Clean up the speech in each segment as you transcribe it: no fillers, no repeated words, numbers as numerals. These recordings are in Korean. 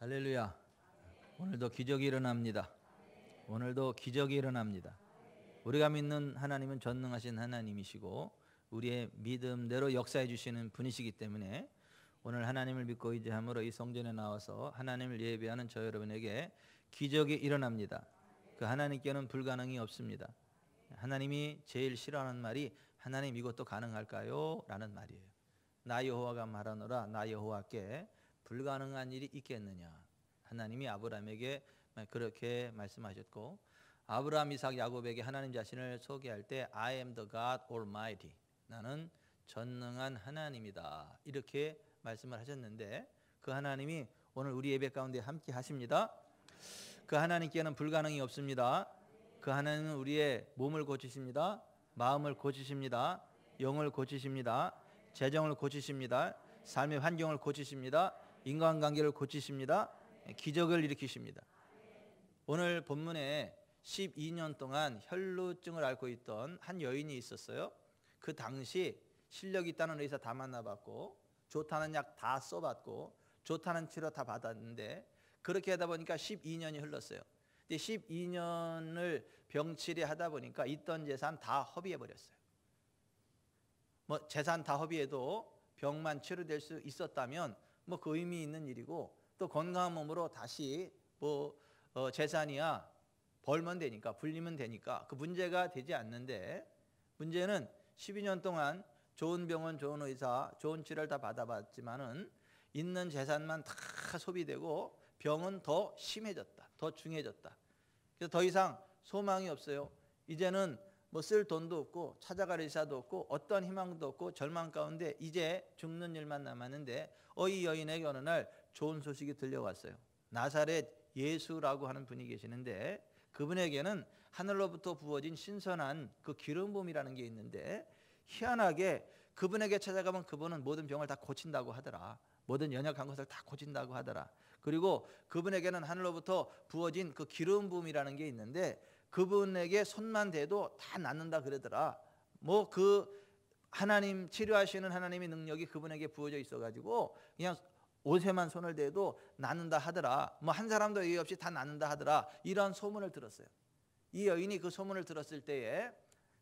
할렐루야. 오늘도 기적이 일어납니다. 오늘도 기적이 일어납니다. 우리가 믿는 하나님은 전능하신 하나님이시고 우리의 믿음대로 역사해 주시는 분이시기 때문에 오늘 하나님을 믿고 의지함으로 이 성전에 나와서 하나님을 예배하는 저 여러분에게 기적이 일어납니다. 그 하나님께는 불가능이 없습니다. 하나님이 제일 싫어하는 말이 하나님 이것도 가능할까요? 라는 말이에요. 나 여호와가 말하노라 나 여호와께 불가능한 일이 있겠느냐. 하나님이 아브라함에게 그렇게 말씀하셨고 아브라함, 이삭, 야곱에게 하나님 자신을 소개할 때 I am the God Almighty, 나는 전능한 하나님이다, 이렇게 말씀을 하셨는데 그 하나님이 오늘 우리 예배 가운데 함께 하십니다. 그 하나님께는 불가능이 없습니다. 그 하나님은 우리의 몸을 고치십니다. 마음을 고치십니다. 영을 고치십니다. 재정을 고치십니다. 삶의 환경을 고치십니다. 인간관계를 고치십니다. 기적을 일으키십니다. 오늘 본문에 12년 동안 혈루증을 앓고 있던 한 여인이 있었어요. 그 당시 실력 있다는 의사 다 만나봤고 좋다는 약 다 써봤고 좋다는 치료 다 받았는데 그렇게 하다 보니까 12년이 흘렀어요. 12년을 병치레 하다 보니까 있던 재산 다 허비해버렸어요. 뭐 재산 다 허비해도 병만 치료될 수 있었다면 뭐 그 의미 있는 일이고 또 건강한 몸으로 다시 재산이야 벌면 되니까 불리면 되니까 그 문제가 되지 않는데 문제는 12년 동안 좋은 병원, 좋은 의사, 좋은 치료를 다 받아봤지만은 있는 재산만 다 소비되고 병은 더 심해졌다, 더 중해졌다. 그래서 더 이상 소망이 없어요. 이제는 뭐 쓸 돈도 없고 찾아갈 의사도 없고 어떤 희망도 없고 절망 가운데 이제 죽는 일만 남았는데 이 여인에게 어느 날 좋은 소식이 들려왔어요. 나사렛 예수라고 하는 분이 계시는데 그분에게는 하늘로부터 부어진 신선한 그 기름 부음이라는 게 있는데 희한하게 그분에게 찾아가면 그분은 모든 병을 다 고친다고 하더라. 모든 연약한 것을 다 고친다고 하더라. 그리고 그분에게는 하늘로부터 부어진 그 기름 부음이라는 게 있는데 그분에게 손만 대도 다 낫는다 그러더라. 뭐 그 하나님 치료하시는 하나님의 능력이 그분에게 부어져 있어가지고 그냥 옷에만 손을 대도 낫는다 하더라. 뭐 한 사람도 예의 없이 다 낫는다 하더라. 이런 소문을 들었어요. 이 여인이 그 소문을 들었을 때에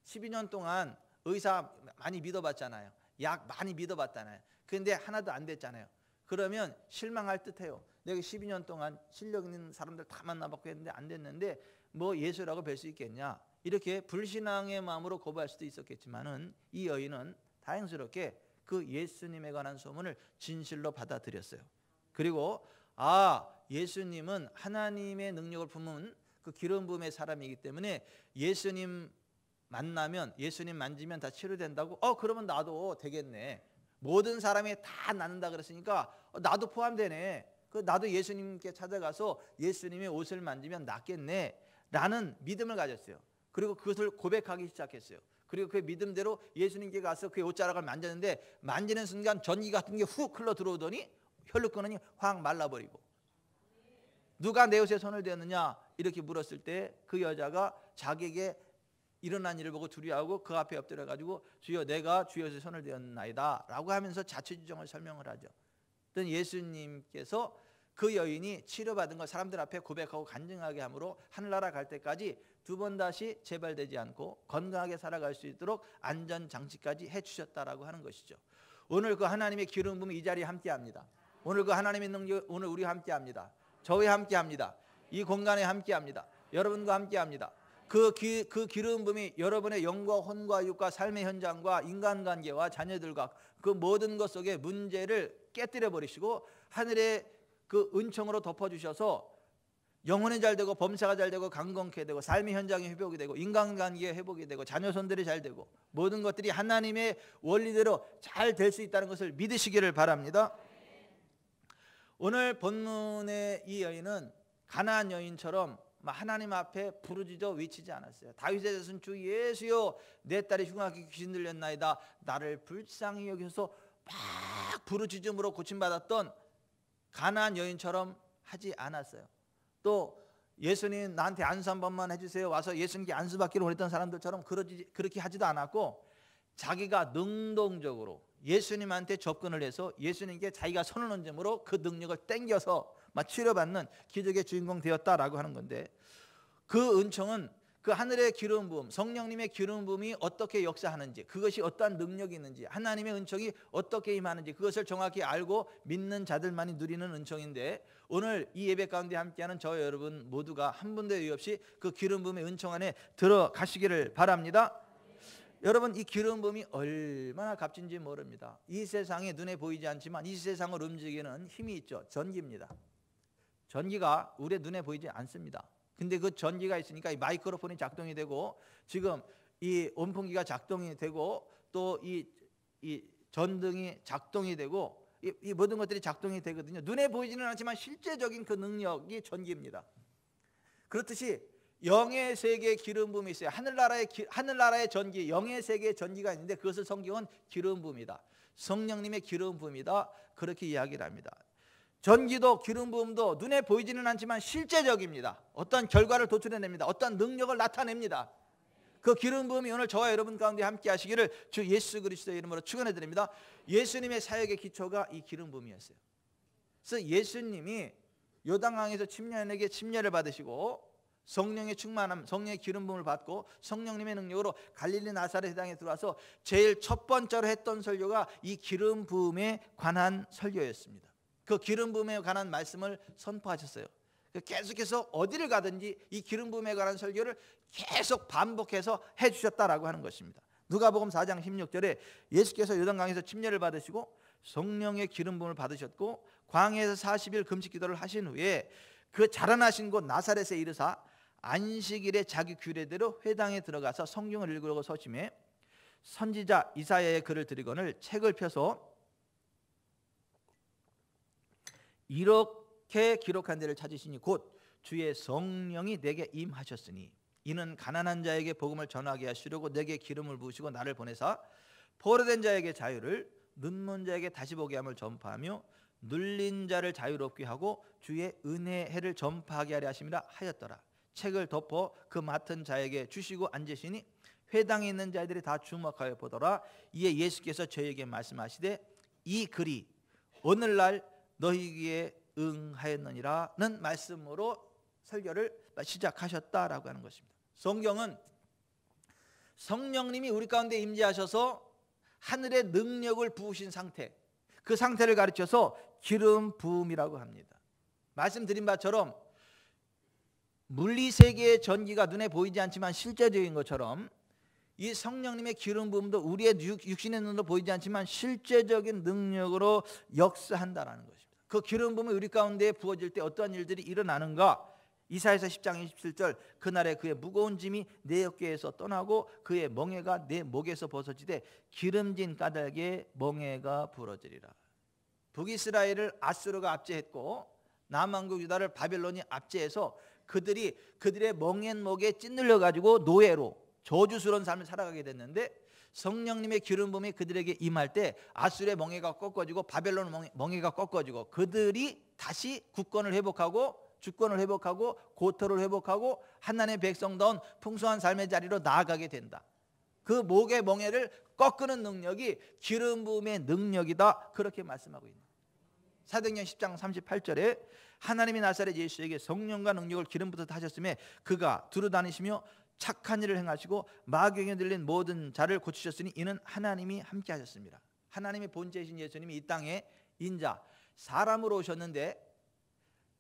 12년 동안 의사 많이 믿어봤잖아요. 약 많이 믿어봤잖아요. 그런데 하나도 안 됐잖아요. 그러면 실망할 듯해요. 내가 12년 동안 실력 있는 사람들 다 만나봤고 했는데 안 됐는데 뭐 예수라고 뵐 수 있겠냐, 이렇게 불신앙의 마음으로 거부할 수도 있었겠지만은 이 여인은 다행스럽게 그 예수님에 관한 소문을 진실로 받아들였어요. 그리고 예수님은 하나님의 능력을 품은 그 기름 부음의 사람이기 때문에 예수님 만나면 예수님 만지면 다 치료된다고 그러면 나도 되겠네. 모든 사람이 다 낫는다 그랬으니까 나도 포함되네. 나도 예수님께 찾아가서 예수님의 옷을 만지면 낫겠네 라는 믿음을 가졌어요. 그리고 그것을 고백하기 시작했어요. 그리고 그 믿음대로 예수님께 가서 그의 옷자락을 만졌는데 만지는 순간 전기 같은 게 훅 흘러 들어오더니 혈루끈이 확 말라버리고, 누가 내 옷에 손을 대었느냐 이렇게 물었을 때 그 여자가 자기에게 일어난 일을 보고 두려워하고 그 앞에 엎드려가지고 주여 내가 주의 옷에 손을 대었나이다 라고 하면서 자초지종을 설명을 하죠. 또 예수님께서 그 여인이 치료받은 걸 사람들 앞에 고백하고 간증하게 함으로 하늘나라 갈 때까지 두 번 다시 재발되지 않고 건강하게 살아갈 수 있도록 안전장치까지 해주셨다라고 하는 것이죠. 오늘 그 하나님의 기름 부음이 이 자리에 함께합니다. 오늘 그 하나님의 능력 오늘 우리와 함께합니다. 저와 함께합니다. 이 공간에 함께합니다. 여러분과 함께합니다. 그 기름 부음이 여러분의 영과 혼과 육과 삶의 현장과 인간관계와 자녀들과 그 모든 것 속에 문제를 깨뜨려 버리시고 하늘의 그 은총으로 덮어주셔서 영혼이 잘 되고 범사가 잘 되고 강건케 되고 삶의 현장이 회복이 되고 인간관계가 회복이 되고 자녀손들이 잘 되고 모든 것들이 하나님의 원리대로 잘 될 수 있다는 것을 믿으시기를 바랍니다. 오늘 본문의 이 여인은 가나안 여인처럼 하나님 앞에 부르짖어 외치지 않았어요. 다윗의 자손 주 예수여 내 딸이 흉악하게 귀신 들렸나이다 나를 불쌍히 여기셔서 막 부르짖음으로 고침받았던 가나안 여인처럼 하지 않았어요. 또 예수님 나한테 안수 한 번만 해주세요 와서 예수님께 안수 받기를 원했던 사람들처럼 그렇게 하지도 않았고 자기가 능동적으로 예수님한테 접근을 해서 예수님께 자기가 손을 얹음으로 그 능력을 땡겨서 치료받는 기적의 주인공 되었다라고 하는 건데, 그 은총은 그 하늘의 기름 부음, 성령님의 기름 부음이 어떻게 역사하는지, 그것이 어떠한 능력이 있는지, 하나님의 은총이 어떻게 임하는지 그것을 정확히 알고 믿는 자들만이 누리는 은총인데, 오늘 이 예배 가운데 함께하는 저 여러분 모두가 한 분도 유의 없이 그 기름 부음의 은총 안에 들어가시기를 바랍니다. 여러분, 이 기름 부음이 얼마나 값진지 모릅니다. 이 세상에 눈에 보이지 않지만 이 세상을 움직이는 힘이 있죠. 전기입니다. 전기가 우리의 눈에 보이지 않습니다. 근데 그 전기가 있으니까 이 마이크로폰이 작동이 되고, 지금 이 온풍기가 작동이 되고, 또 이 전등이 작동이 되고, 이 모든 것들이 작동이 되거든요. 눈에 보이지는 않지만 실제적인 그 능력이 전기입니다. 그렇듯이 영의 세계의 기름 부음이 있어요. 하늘나라의 전기, 영의 세계의 전기가 있는데 그것을 성경은 기름 부음이다, 성령님의 기름 부음이다, 그렇게 이야기를 합니다. 전기도 기름 부음도 눈에 보이지는 않지만 실제적입니다. 어떤 결과를 도출해냅니다. 어떤 능력을 나타냅니다. 그 기름 부음이 오늘 저와 여러분 가운데 함께 하시기를 주 예수 그리스도의 이름으로 축원해 드립니다. 예수님의 사역의 기초가 이 기름 부음이었어요. 그래서 예수님이 요단강에서 침례에게 침례를 받으시고 성령의 충만함, 성령의 기름 부음을 받고 성령님의 능력으로 갈릴리 나사렛 땅에 들어와서 제일 첫 번째로 했던 설교가 이 기름 부음에 관한 설교였습니다. 그 기름 부음에 관한 말씀을 선포하셨어요. 계속해서 어디를 가든지 이 기름 부음에 관한 설교를 계속 반복해서 해주셨다라고 하는 것입니다. 누가복음 4장 16절에 예수께서 요단강에서 침례를 받으시고 성령의 기름 부음을 받으셨고 광야에서 40일 금식 기도를 하신 후에 그 자라나신 곳 나사렛에 이르사 안식일에 자기 규례대로 회당에 들어가서 성경을 읽으려고 서심해 선지자 이사야의 글을 들이거늘 책을 펴서 이렇게 기록한 데를 찾으시니 곧 주의 성령이 내게 임하셨으니 이는 가난한 자에게 복음을 전하게 하시려고 내게 기름을 부으시고 나를 보내사 포로된 자에게 자유를, 눈먼 자에게 다시 보게 함을 전파하며 눌린 자를 자유롭게 하고 주의 은혜의 해를 전파하게 하려 하심이라 하였더라. 책을 덮어 그 맡은 자에게 주시고 앉으시니 회당에 있는 자들이 다 주목하여 보더라. 이에 예수께서 저에게 말씀하시되 이 글이 오늘날 너희에게 응하였느니라는 말씀으로 설교를 시작하셨다라고 하는 것입니다. 성경은 성령님이 우리 가운데 임재하셔서 하늘의 능력을 부으신 상태, 그 상태를 가르쳐서 기름 부음이라고 합니다. 말씀드린 바처럼 물리세계의 전기가 눈에 보이지 않지만 실제적인 것처럼 이 성령님의 기름 부음도 우리의 육신의 눈으로 보이지 않지만 실제적인 능력으로 역사한다라는 것입니다. 그 기름 부음이 우리 가운데 부어질 때 어떠한 일들이 일어나는가? 이사야서 10장 27절 그날에 그의 무거운 짐이 내 어깨에서 떠나고 그의 멍에가 내 목에서 벗어지되 기름진 까닭에 멍에가 부러지리라. 북이스라엘을 아수르가 압제했고 남왕국 유다를 바벨론이 압제해서 그들의 멍엔 목에 찢눌려 가지고 노예로 저주스러운 삶을 살아가게 됐는데 성령님의 기름 부음이 그들에게 임할 때 아수르의 멍에가 꺾어지고 바벨론 멍에가 꺾어지고 그들이 다시 국권을 회복하고 주권을 회복하고 고토를 회복하고 하나님의 백성다운 풍성한 삶의 자리로 나아가게 된다. 그 목의 멍에를 꺾는 능력이 기름 부음의 능력이다, 그렇게 말씀하고 있는 사도행전 10장 38절에 하나님이 나사렛 예수에게 성령과 능력을 기름부터 하셨음에 그가 두루 다니시며 착한 일을 행하시고 마귀에게 들린 모든 자를 고치셨으니 이는 하나님이 함께 하셨습니다. 하나님의 본체이신 예수님이 이 땅에 인자 사람으로 오셨는데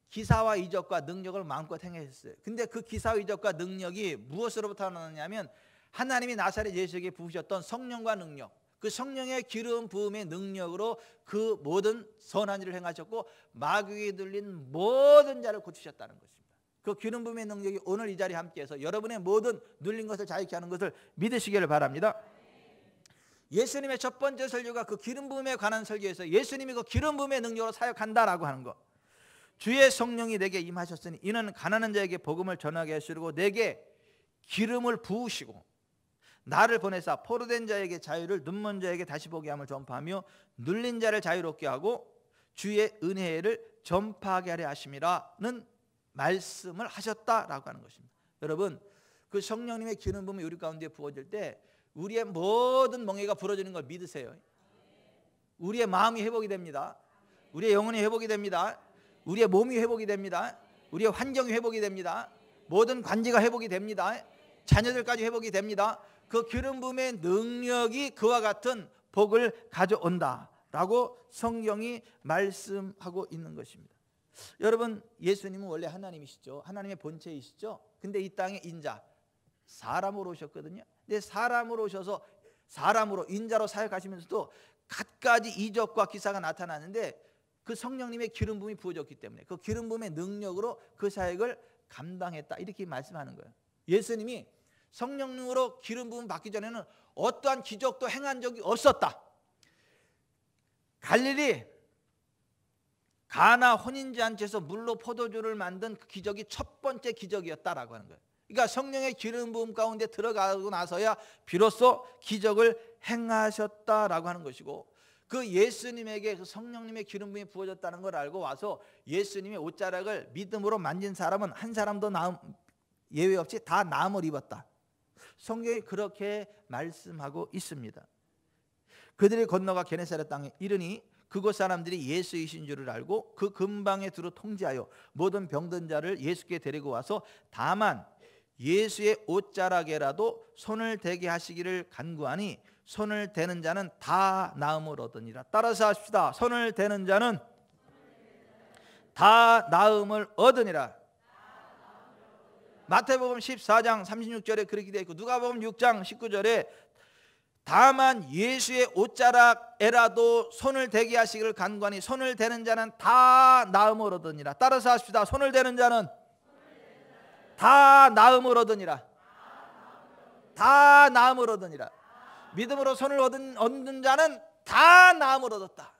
기사와 이적과 능력을 마음껏 행하셨어요. 근데 그 기사와 이적과 능력이 무엇으로부터 나느냐면 하나님이 나사렛 예수에게 부으셨던 성령과 능력, 그 성령의 기름 부음의 능력으로 그 모든 선한 일을 행하셨고 마귀에 들린 모든 자를 고치셨다는 것입니다. 그 기름 부음의 능력이 오늘 이 자리에 함께해서 여러분의 모든 눌린 것을 자유케 하는 것을 믿으시기를 바랍니다. 예수님의 첫 번째 설교가 그 기름 부음에 관한 설교에서 예수님이 그 기름 부음의 능력으로 사역한다라고 하는 것. 주의 성령이 내게 임하셨으니 이는 가난한 자에게 복음을 전하게 하시려고 내게 기름을 부으시고 나를 보내사 포로된 자에게 자유를, 눈먼 자에게 다시 보게 함을 전파하며 눌린 자를 자유롭게 하고 주의 은혜를 전파하게 하려 하심이라는 말씀을 하셨다라고 하는 것입니다. 여러분, 그 성령님의 기름 부음이 우리 가운데 부어질 때 우리의 모든 멍에가 부러지는 걸 믿으세요. 우리의 마음이 회복이 됩니다. 우리의 영혼이 회복이 됩니다. 우리의 몸이 회복이 됩니다. 우리의 환경이 회복이 됩니다. 모든 관계가 회복이 됩니다. 자녀들까지 회복이 됩니다. 그 기름 부음의 능력이 그와 같은 복을 가져온다라고 성경이 말씀하고 있는 것입니다. 여러분, 예수님은 원래 하나님이시죠. 하나님의 본체이시죠. 근데 이 땅에 인자, 사람으로 오셨거든요. 근데 사람으로 오셔서 사람으로 인자로 사역하시면서도 갖가지 이적과 기사가 나타나는데 그 성령님의 기름 부음이 부어졌기 때문에 그 기름 부음의 능력으로 그 사역을 감당했다, 이렇게 말씀하는 거예요. 예수님이 성령으로 기름 부음 받기 전에는 어떠한 기적도 행한 적이 없었다. 갈릴리 가나 혼인잔치에서 물로 포도주를 만든 그 기적이 첫 번째 기적이었다라고 하는 거예요. 그러니까 성령의 기름 부음 가운데 들어가고 나서야 비로소 기적을 행하셨다라고 하는 것이고, 그 예수님에게 그 성령님의 기름 부음이 부어졌다는 걸 알고 와서 예수님의 옷자락을 믿음으로 만진 사람은 한 사람도 예외 없이 다 나음을 입었다. 성경이 그렇게 말씀하고 있습니다. 그들이 건너가 게네사렛 땅에 이르니 그곳 사람들이 예수이신 줄을 알고 그 근방에 두루 통지하여 모든 병든 자를 예수께 데리고 와서 다만 예수의 옷자락에라도 손을 대게 하시기를 간구하니 손을 대는 자는 다 나음을 얻으니라. 따라서 하십시다. 손을 대는 자는 다 나음을 얻으니라. 마태복음 14장 36절에 그렇게 되어 있고, 누가복음 6장 19절에 다만 예수의 옷자락에라도 손을 대게 하시기를 간구하니 손을 대는 자는 다 나음을 얻으니라. 따라서 하십시다. 손을 대는 자는 다 나음을 얻으니라. 다 나음을 얻으니라. 믿음으로 손을 얻는 자는 다 나음을 얻었다.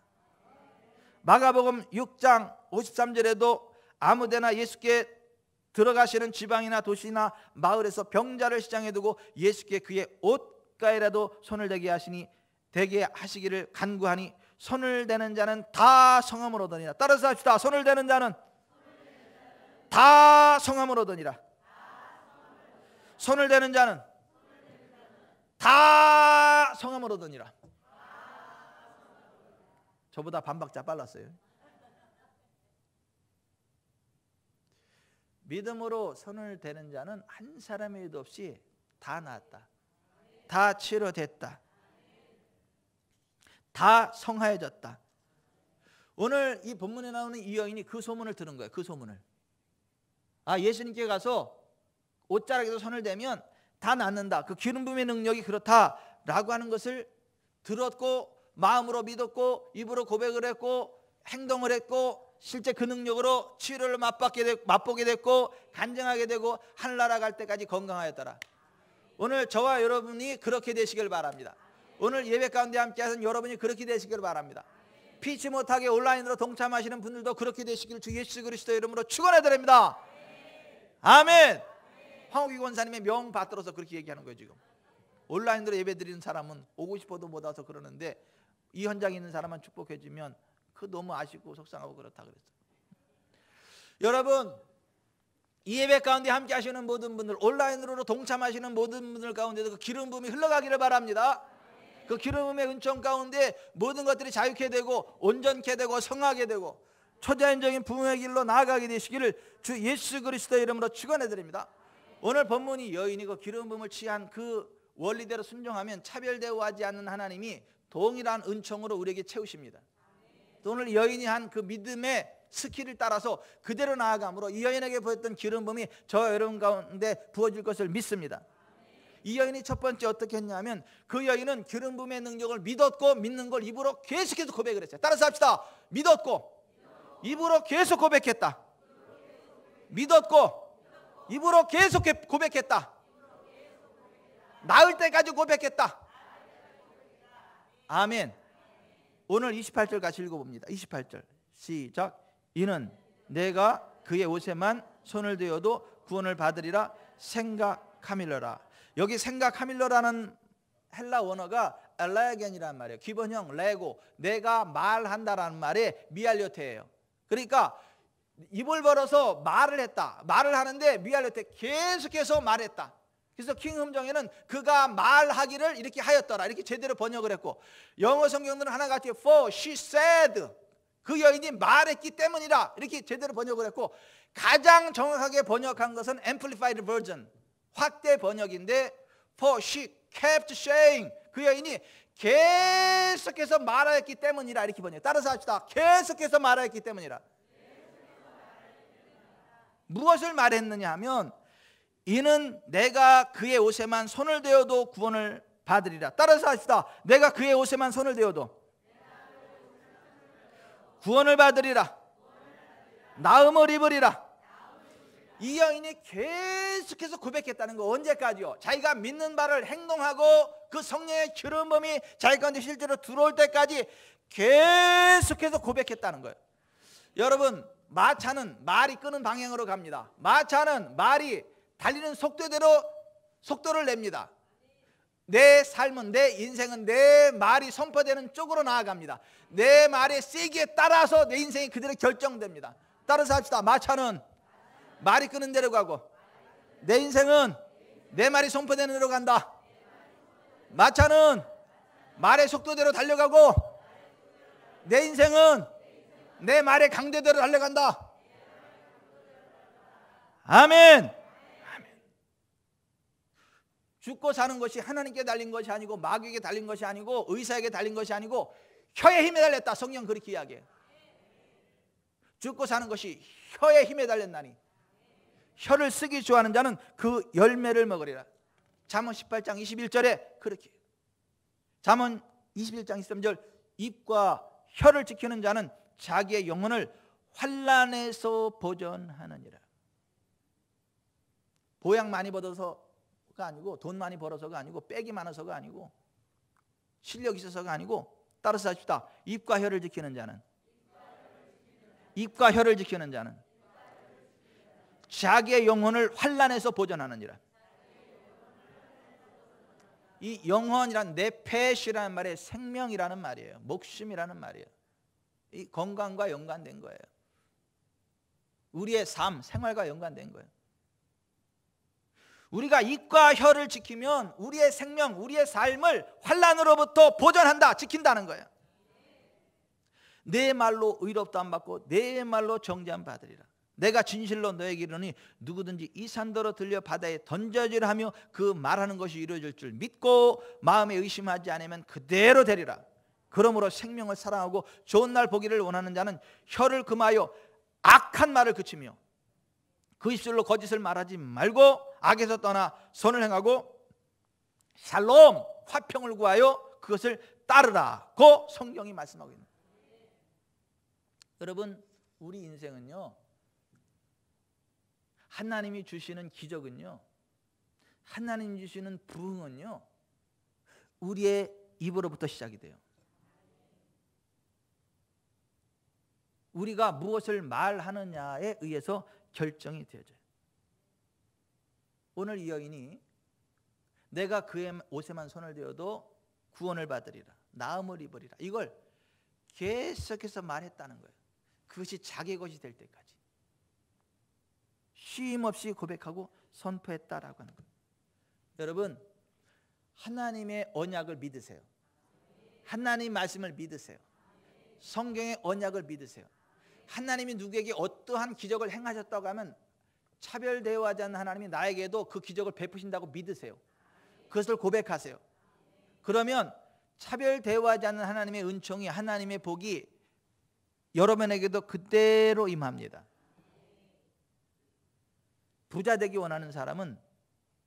마가복음 6장 53절에도 아무데나 예수께 들어가시는 지방이나 도시나 마을에서 병자를 시장에 두고 예수께 그의 옷가에라도 손을 대게 하시기를 간구하니 손을 대는 자는 다 성함을 얻으니라. 따라서 합시다. 손을 대는 자는 다 성함을 얻으니라. 손을 대는 자는 다 성함을 얻으니라. 저보다 반박자 빨랐어요. 믿음으로 손을 대는 자는 한 사람의 일도 없이 다 나았다. 다 치료됐다. 다 성하여졌다. 오늘 이 본문에 나오는 이 여인이 그 소문을 들은 거예요. 그 소문을. 예수님께 가서 옷자락에서 손을 대면 다 낫는다. 그 기름 부음의 능력이 그렇다라고 하는 것을 들었고 마음으로 믿었고 입으로 고백을 했고 행동을 했고 실제 그 능력으로 치료를 맛보게 됐고 간증하게 되고 하늘나라 갈 때까지 건강하였더라. 오늘 저와 여러분이 그렇게 되시길 바랍니다. 오늘 예배 가운데 함께하신 여러분이 그렇게 되시길 바랍니다. 피치 못하게 온라인으로 동참하시는 분들도 그렇게 되시길 주 예수 그리스도 이름으로 축원해 드립니다. 아멘. 황옥기 권사님의 명 받들어서 그렇게 얘기하는 거예요. 지금 온라인으로 예배 드리는 사람은 오고 싶어도 못 와서 그러는데 이 현장에 있는 사람만 축복해 주면 그 너무 아쉽고 속상하고 그렇다 그랬어요. 여러분, 이 예배 가운데 함께 하시는 모든 분들, 온라인으로 동참하시는 모든 분들 가운데도 그 기름 부음이 흘러가기를 바랍니다. 그 기름 부음의 은총 가운데 모든 것들이 자유케 되고 온전케 되고 성하게 되고 초자연적인 부흥의 길로 나아가게 되시기를 주 예수 그리스도의 이름으로 축원해 드립니다. 오늘 본문이 여인이 그 기름 부음을 취한 그 원리대로 순종하면 차별대우하지 않는 하나님이 동일한 은총으로 우리에게 채우십니다. 또 오늘 여인이 한 그 믿음의 스킬을 따라서 그대로 나아감으로 이 여인에게 부었던 기름 부음이 저 여러분 가운데 부어질 것을 믿습니다. 이 여인이 첫 번째 어떻게 했냐면 그 여인은 기름 부음의 능력을 믿었고 믿는 걸 입으로 계속해서 고백을 했어요. 따라서 합시다. 믿었고 입으로 계속 고백했다. 믿었고 입으로 계속 고백했다. 나을 때까지 고백했다. 아멘. 오늘 28절 같이 읽어봅니다. 28절 시작. 이는 내가 그의 옷에만 손을 대어도 구원을 받으리라 생각하밀러라. 여기 생각하밀러라는 헬라 원어가 엘레겐이라는 말이에요. 기본형 레고, 내가 말한다라는 말의 미알료테예요. 그러니까 입을 벌어서 말을 했다. 말을 하는데 미알료테 계속해서 말했다. 그래서 킹 음정에는 그가 말하기를 이렇게 하였더라 이렇게 제대로 번역을 했고, 영어 성경들은 하나같이 for she said, 그 여인이 말했기 때문이라. 이렇게 제대로 번역을 했고, 가장 정확하게 번역한 것은 Amplified Version, 확대 번역인데, For she kept saying, 그 여인이 계속해서 말하였기 때문이라. 이렇게 번역. 따라서 합시다. 계속해서 말하였기 때문이라. 무엇을 말했느냐 하면, 이는 내가 그의 옷에만 손을 대어도 구원을 받으리라. 따라서 합시다. 내가 그의 옷에만 손을 대어도 구원을 받으리라. 나음을 입으리라. 이 여인이 계속해서 고백했다는 거. 언제까지요? 자기가 믿는 바를 행동하고 그 성령의 기름범이 자기 가운데 실제로 들어올 때까지 계속해서 고백했다는 거예요. 여러분, 마차는 말이 끄는 방향으로 갑니다. 마차는 말이 달리는 속도대로 속도를 냅니다. 내 삶은, 내 인생은 내 말이 선포되는 쪽으로 나아갑니다. 내 말의 세기에 따라서 내 인생이 그대로 결정됩니다. 따라서 합시다. 마차는 말이 끄는 대로 가고, 내 인생은 내 말이 선포되는 대로 간다. 마차는 말의 속도대로 달려가고, 내 인생은 내 말의 강도대로 달려간다. 아멘. 죽고 사는 것이 하나님께 달린 것이 아니고, 마귀에게 달린 것이 아니고, 의사에게 달린 것이 아니고, 혀의 힘에 달렸다. 성경 그렇게 이야기해요. 죽고 사는 것이 혀의 힘에 달렸나니 혀를 쓰기 좋아하는 자는 그 열매를 먹으리라. 잠언 18장 21절에 그렇게, 잠언 21장 23절, 입과 혀를 지키는 자는 자기의 영혼을 환난에서 보전하느니라. 보양 많이 받아서가 아니고, 돈 많이 벌어서가 아니고, 빽이 많아서가 아니고, 실력 있어서가 아니고, 따라서 합시다. 입과 혀를 지키는 자는, 입과 혀를 지키는 자는 자기의 영혼을 환난에서 보전하느니라. 이 영혼이란 네페시라는 말에 생명이라는 말이에요. 목숨이라는 말이에요. 이 건강과 연관된 거예요. 우리의 삶, 생활과 연관된 거예요. 우리가 입과 혀를 지키면 우리의 생명, 우리의 삶을 환난으로부터 보전한다, 지킨다는 거예요. 내 말로 의롭다함 받고 내 말로 정죄함 받으리라. 내가 진실로 너에게 이르노니 누구든지 이 산더러 들려 바다에 던져지라 하며 그 말하는 것이 이루어질 줄 믿고 마음에 의심하지 않으면 그대로 되리라. 그러므로 생명을 사랑하고 좋은 날 보기를 원하는 자는 혀를 금하여 악한 말을 그치며 그 입술로 거짓을 말하지 말고 악에서 떠나 선을 행하고 샬롬, 화평을 구하여 그것을 따르라고 성경이 말씀하고 있습니다. 여러분, 우리 인생은요, 하나님이 주시는 기적은요, 하나님이 주시는 부흥은요, 우리의 입으로부터 시작이 돼요. 우리가 무엇을 말하느냐에 의해서 결정이 되어져요. 오늘 이 여인이 내가 그의 옷에만 손을 대어도 구원을 받으리라, 나음을 입으리라, 이걸 계속해서 말했다는 거예요. 그것이 자기 것이 될 때까지 쉼 없이 고백하고 선포했다라고 하는 거예요. 여러분, 하나님의 언약을 믿으세요. 하나님 말씀을 믿으세요. 성경의 언약을 믿으세요. 하나님이 누구에게 어떠한 기적을 행하셨다고 하면 차별대우하지 않는 하나님이 나에게도 그 기적을 베푸신다고 믿으세요. 그것을 고백하세요. 그러면 차별대우하지 않는 하나님의 은총이, 하나님의 복이 여러분에게도 그대로 임합니다. 부자 되기 원하는 사람은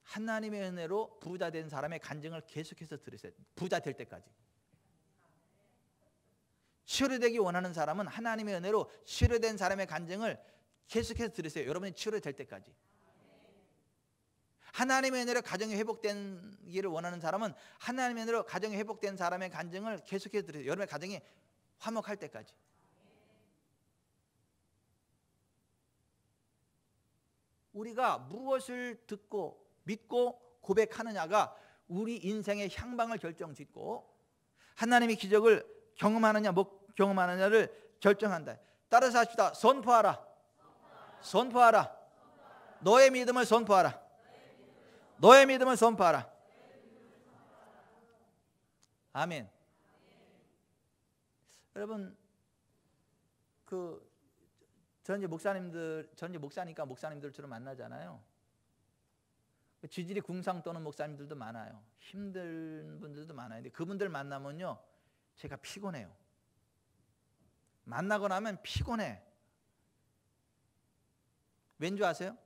하나님의 은혜로 부자 된 사람의 간증을 계속해서 들으세요. 부자 될 때까지. 치료되기 원하는 사람은 하나님의 은혜로 치료된 사람의 간증을 계속해서 들으세요. 여러분이 치료될 때까지. 하나님의 은혜로 가정이 회복되기를 원하는 사람은 하나님의 은혜로 가정이 회복된 사람의 간증을 계속해서 들으세요. 여러분의 가정이 화목할 때까지. 우리가 무엇을 듣고 믿고 고백하느냐가 우리 인생의 향방을 결정짓고 하나님의 기적을 경험하느냐 못 경험하느냐를 결정한다. 따라서 합시다. 선포하라. 선포하라. 너의 믿음을 선포하라. 너의 믿음을 선포하라. 아멘. 여러분, 전 이제 목사니까 목사님들처럼 만나잖아요. 지질이 궁상 떠는 목사님들도 많아요. 힘든 분들도 많아요. 근데 그분들 만나면요, 제가 피곤해요. 만나고 나면 피곤해. 왠지 아세요?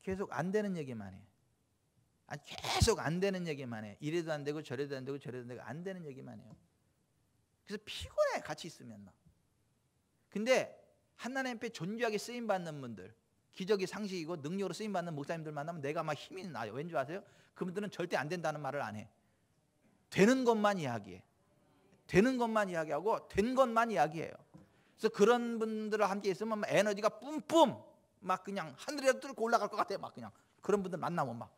계속 안 되는 얘기만 해. 계속 안 되는 얘기만 해. 이래도 안 되고 저래도 안 되고 저래도 안 되고 안 되는 얘기만 해요. 그래서 피곤해, 같이 있으면. 근데 하나님 앞에 존귀하게 쓰임받는 분들, 기적이 상식이고 능력으로 쓰임받는 목사님들 만나면 내가 막 힘이 나요. 왠지 아세요? 그분들은 절대 안 된다는 말을 안 해. 되는 것만 이야기해. 되는 것만 이야기하고 된 것만 이야기해요. 그래서 그런 분들과 함께 있으면 막 에너지가 뿜뿜 막 그냥 하늘에 뚫고 올라갈 것 같아요. 막 그냥 그런 분들 만나면 막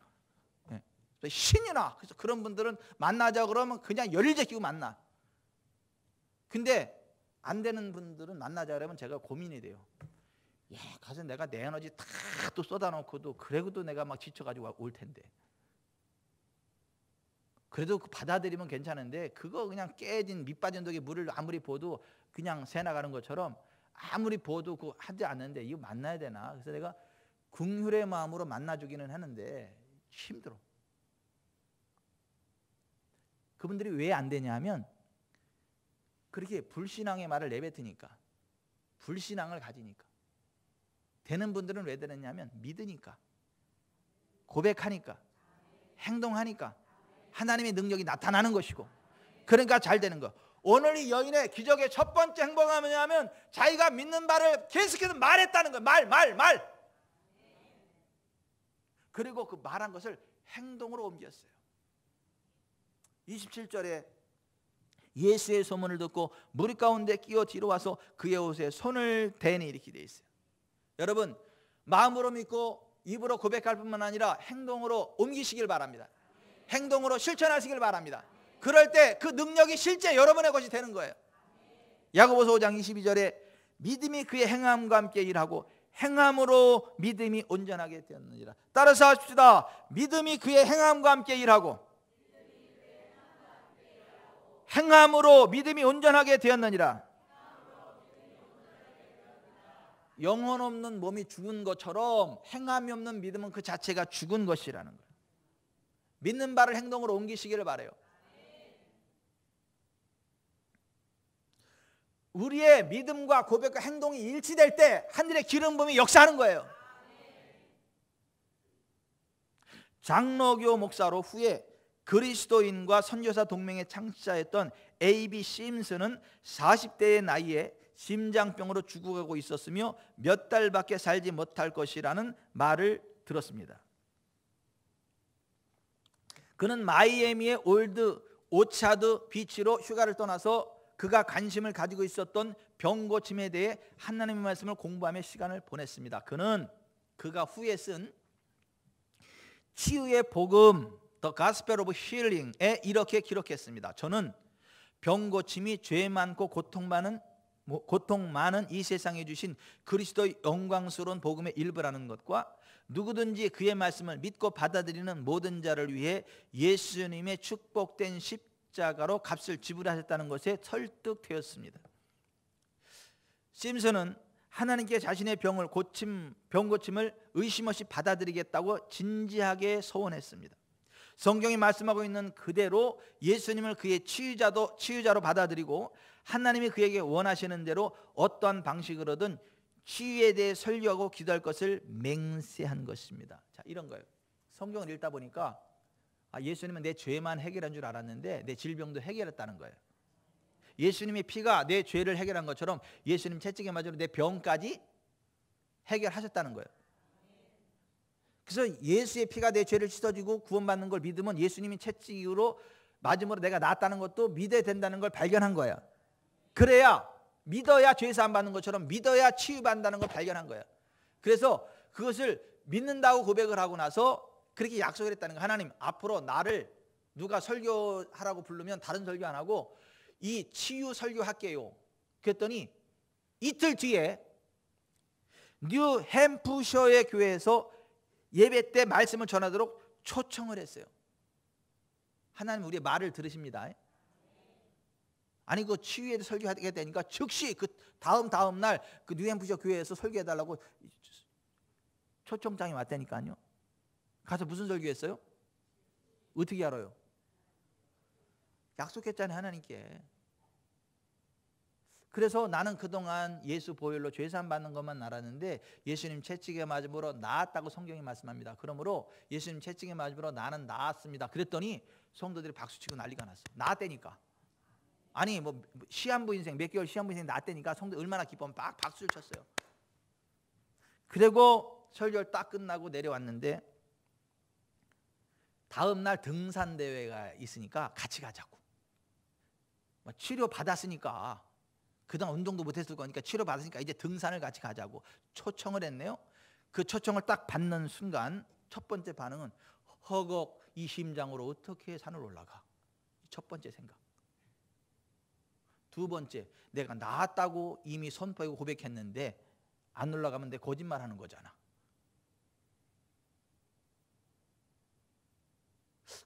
신이 나. 그래서 그런 분들은 만나자 그러면 그냥 열일 제끼고 만나. 근데 안 되는 분들은 만나자 그러면 제가 고민이 돼요. 야, 가서 내가 내 에너지 다 또 쏟아놓고도 그래도 내가 막 지쳐가지고 올 텐데. 그래도 받아들이면 괜찮은데 그거 그냥 깨진 밑 빠진 독에 물을 아무리 부어도 그냥 새 나가는 것처럼 아무리 부어도 그거 하지 않는데 이거 만나야 되나? 그래서 내가 긍휼의 마음으로 만나주기는 하는데 힘들어. 그분들이 왜 안 되냐 하면 그렇게 불신앙의 말을 내뱉으니까, 불신앙을 가지니까. 되는 분들은 왜 되느냐면 믿으니까, 고백하니까, 행동하니까 하나님의 능력이 나타나는 것이고, 그러니까 잘 되는 거. 오늘 이 여인의 기적의 첫 번째 행동은 뭐냐면 자기가 믿는 바를 계속해서 말했다는 거예요. 말. 그리고 그 말한 것을 행동으로 옮겼어요. 27절에 예수의 소문을 듣고 무리 가운데 끼어 뒤로 와서 그의 옷에 손을 대니 이렇게 돼 있어요. 여러분, 마음으로 믿고 입으로 고백할 뿐만 아니라 행동으로 옮기시길 바랍니다. 행동으로 실천하시길 바랍니다. 그럴 때 그 능력이 실제 여러분의 것이 되는 거예요. 야고보서 5장 22절에 믿음이 그의 행함과 함께 일하고 행함으로 믿음이 온전하게 되었느니라. 따라서 하십시다. 믿음이 그의 행함과 함께 일하고 행함으로 믿음이 온전하게 되었느니라. 영혼 없는 몸이 죽은 것처럼 행함이 없는 믿음은 그 자체가 죽은 것이라는 거예요. 믿는 바를 행동으로 옮기시기를 바라요. 우리의 믿음과 고백과 행동이 일치될 때 하늘의 기름 부음이 역사하는 거예요. 장로교 목사로 후에 그리스도인과 선교사 동맹의 창시자였던 A.B. 심슨은 40대의 나이에 심장병으로 죽어가고 있었으며 몇 달밖에 살지 못할 것이라는 말을 들었습니다. 그는 마이애미의 올드 오차드 비치로 휴가를 떠나서 그가 관심을 가지고 있었던 병고침에 대해 하나님의 말씀을 공부하며 시간을 보냈습니다. 그가 후에 쓴 치유의 복음 The Gospel of Healing에 이렇게 기록했습니다. 저는 병고침이 죄 많고 고통 많은 이 세상에 주신 그리스도의 영광스러운 복음의 일부라는 것과 누구든지 그의 말씀을 믿고 받아들이는 모든 자를 위해 예수님의 축복된 십자가로 값을 지불하셨다는 것에 설득되었습니다. 심슨은 하나님께 자신의 병고침을 의심 없이 받아들이겠다고 진지하게 소원했습니다. 성경이 말씀하고 있는 그대로 예수님을 그의 치유자로 받아들이고 하나님이 그에게 원하시는 대로 어떠한 방식으로든 치유에 대해 설교하고 기도할 것을 맹세한 것입니다. 자, 이런 거예요. 성경을 읽다 보니까 예수님은 내 죄만 해결한 줄 알았는데 내 질병도 해결했다는 거예요. 예수님의 피가 내 죄를 해결한 것처럼 예수님 채찍에 맞으러 내 병까지 해결하셨다는 거예요. 그래서 예수의 피가 내 죄를 씻어주고 구원받는 걸 믿으면 예수님이 채찍으로 맞음으로 내가 낫다는 것도 믿어야 된다는 걸 발견한 거예요. 그래야 믿어야 죄사함 받는 것처럼 믿어야 치유받는다는 걸 발견한 거예요. 그래서 그것을 믿는다고 고백을 하고 나서 그렇게 약속을 했다는 거예요. 하나님, 앞으로 나를 누가 설교하라고 부르면 다른 설교 안 하고 이 치유 설교할게요. 그랬더니 이틀 뒤에 뉴햄프셔의 교회에서 예배 때 말씀을 전하도록 초청을 했어요. 하나님 우리의 말을 들으십니다. 아니 그 치유에 설교하게 되니까 즉시 그 다음 날 그 뉴햄프셔 교회에서 설교해달라고 초청장이 왔다니까요. 가서 무슨 설교했어요? 어떻게 알아요? 약속했잖아요, 하나님께. 그래서 나는 그동안 예수 보혈로 죄사함 받는 것만 알았는데 예수님 채찍에 맞음으로 나았다고 성경이 말씀합니다. 그러므로 예수님 채찍에 맞음으로 나는 나았습니다. 그랬더니 성도들이 박수치고 난리가 났어. 나았다니까. 아니 뭐 시한부 인생 몇 개월 시한부 인생 나았다니까 성도 얼마나 기뻐하면 막 박수를 쳤어요. 그리고 설교를 딱 끝나고 내려왔는데 다음 날 등산 대회가 있으니까 같이 가자고. 치료 받았으니까 그동안 운동도 못했을 거니까 치료 받았으니까 이제 등산을 같이 가자고 초청을 했네요. 그 초청을 딱 받는 순간 첫 번째 반응은 허걱 이 심장으로 어떻게 산을 올라가? 첫 번째 생각. 두 번째, 내가 나았다고 이미 선포하고 고백했는데 안 올라가면 내 거짓말하는 거잖아.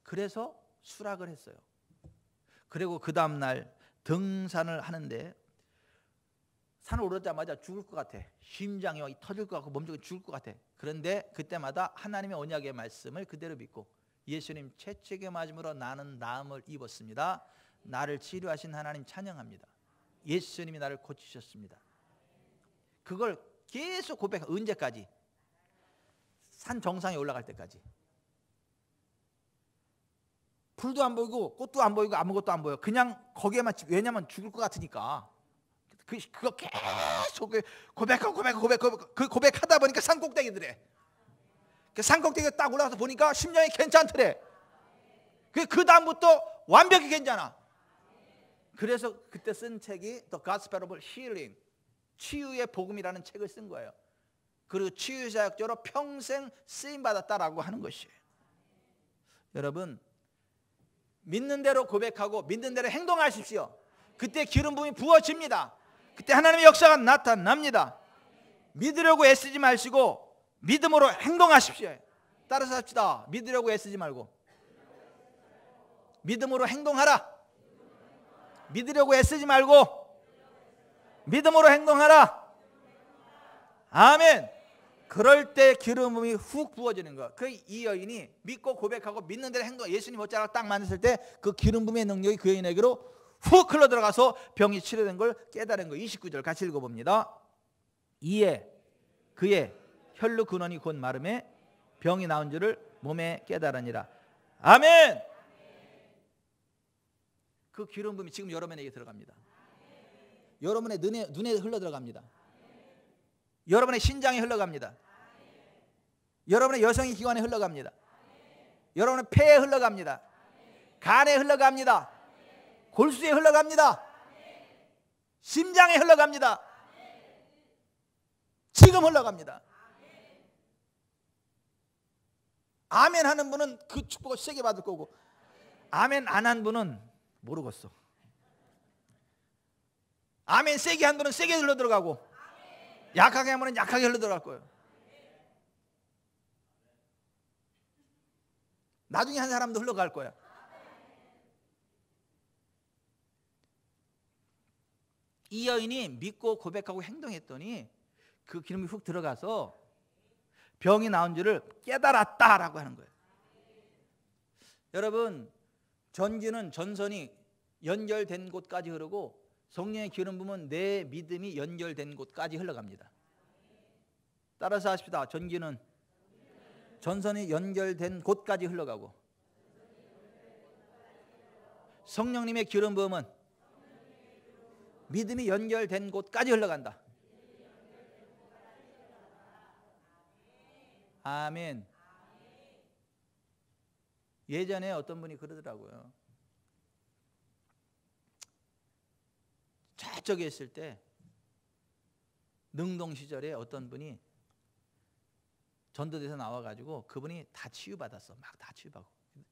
그래서 수락을 했어요. 그리고 그 다음 날 등산을 하는데 산을 오르자마자 죽을 것 같아. 심장이 막 터질 것 같고 몸쪽이 죽을 것 같아. 그런데 그때마다 하나님의 언약의 말씀을 그대로 믿고 예수님 채찍에 맞음으로 나는 나음을 입었습니다. 나를 치료하신 하나님 찬양합니다. 예수님이 나를 고치셨습니다. 그걸 계속 고백. 언제까지? 산 정상에 올라갈 때까지. 풀도 안 보이고 꽃도 안 보이고 아무것도 안 보여. 그냥 거기에만, 왜냐면 죽을 것 같으니까. 그거 계속 고백하다 보니까 산꼭대기들에. 산꼭대기에 딱 올라가서 보니까 심장이 괜찮더래. 그 다음부터 완벽히 괜찮아. 그래서 그때 쓴 책이 The Gospel of Healing, 치유의 복음이라는 책을 쓴 거예요. 그리고 치유사역자로 평생 쓰임받았다라고 하는 것이에요. 여러분, 믿는 대로 고백하고 믿는 대로 행동하십시오. 그때 기름 부음이 부어집니다. 그때 하나님의 역사가 나타납니다. 믿으려고 애쓰지 마시고 믿음으로 행동하십시오. 따라서 합시다. 믿으려고 애쓰지 말고 믿음으로 행동하라. 믿으려고 애쓰지 말고 믿음으로 행동하라. 아멘. 그럴 때 기름 부음이 훅 부어지는 거. 이 여인이 믿고 고백하고 믿는 대로 행동. 예수님 옷자락을 딱 만났을 때 그 기름 부음의 능력이 그 여인에게로 훅 흘러 들어가서 병이 치료된 걸 깨달은 거. 29절 같이 읽어봅니다. 이에 그의 혈루 근원이 곧 마름에 병이 나온 줄을 몸에 깨달으니라. 아멘. 그 기름 부음이 지금 여러분에게 들어갑니다. 여러분의 눈에 흘러 들어갑니다. 여러분의 신장에 흘러갑니다. 여러분의 여성의 기관에 흘러갑니다. 여러분의 폐에 흘러갑니다. 간에 흘러갑니다. 골수에 흘러갑니다. 심장에 흘러갑니다. 지금 흘러갑니다. 아멘 하는 분은 그 축복을 세게 받을 거고 아멘 안 한 분은 모르겠어. 아멘 세게 한 분은 세게 흘러 들어가고 약하게 하면 약하게 흘러 들어갈 거예요. 나중에 한 사람도 흘러갈 거야. 이 여인이 믿고 고백하고 행동했더니 그 기름이 훅 들어가서 병이 나온 줄을 깨달았다라고 하는 거예요. 여러분, 전기는 전선이 연결된 곳까지 흐르고 성령의 기름 부으면 내 믿음이 연결된 곳까지 흘러갑니다. 따라서 하십시다. 전기는 전선이 연결된 곳까지 흘러가고 성령님의 기름 부음은 믿음이 연결된 곳까지 흘러간다. 아멘. 예전에 어떤 분이 그러더라고요. 저쪽에 있을 때 능동 시절에 어떤 분이 전도돼서 나와가지고 그분이 다 치유받았어. 막 다 치유받고.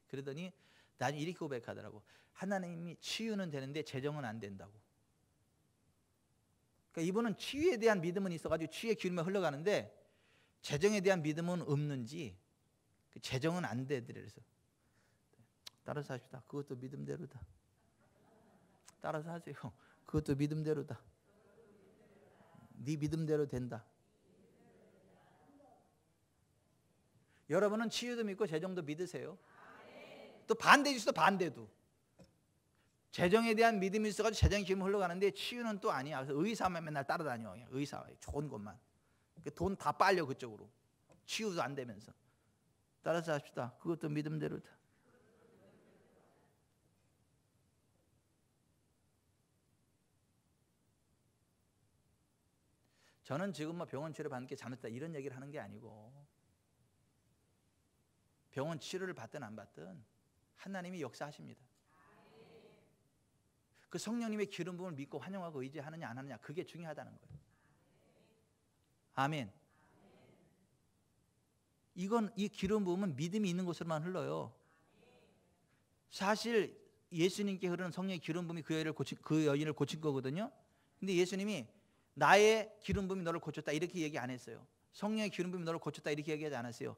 그러더니 나중에 이렇게 고백하더라고. 하나님이 치유는 되는데 재정은 안 된다고. 그러니까 이분은 치유에 대한 믿음은 있어가지고 치유의 기름이 흘러가는데 재정에 대한 믿음은 없는지 재정은 안 되더래. 그래서 따라서 합시다. 그것도 믿음대로다. 따라서 하세요. 그것도 믿음대로다. 네 믿음대로 된다. 여러분은 치유도 믿고 재정도 믿으세요. 또 반대일 수도 반대도. 재정에 대한 믿음이 있어가지고 재정의 기름이 흘러가는데 치유는 또 아니야. 그래서 의사만 맨날 따라다녀. 그냥 의사 좋은 것만. 돈 다 빨려 그쪽으로. 치유도 안 되면서. 따라서 합시다. 그것도 믿음대로다. 저는 지금 뭐 병원 치료 받는 게 잘못됐다 이런 얘기를 하는 게 아니고, 병원 치료를 받든 안 받든 하나님이 역사하십니다. 그 성령님의 기름 부음을 믿고 환영하고 의지하느냐 안 하느냐, 그게 중요하다는 거예요. 아멘. 이 기름 부음은 믿음이 있는 곳으로만 흘러요. 사실 예수님께 흐르는 성령의 기름 부음이 그 여인을 고친 거거든요. 근데 예수님이 나의 기름 부음이 너를 고쳤다 이렇게 얘기 안 했어요. 성령의 기름 부음이 너를 고쳤다 이렇게 얘기하지 않았어요.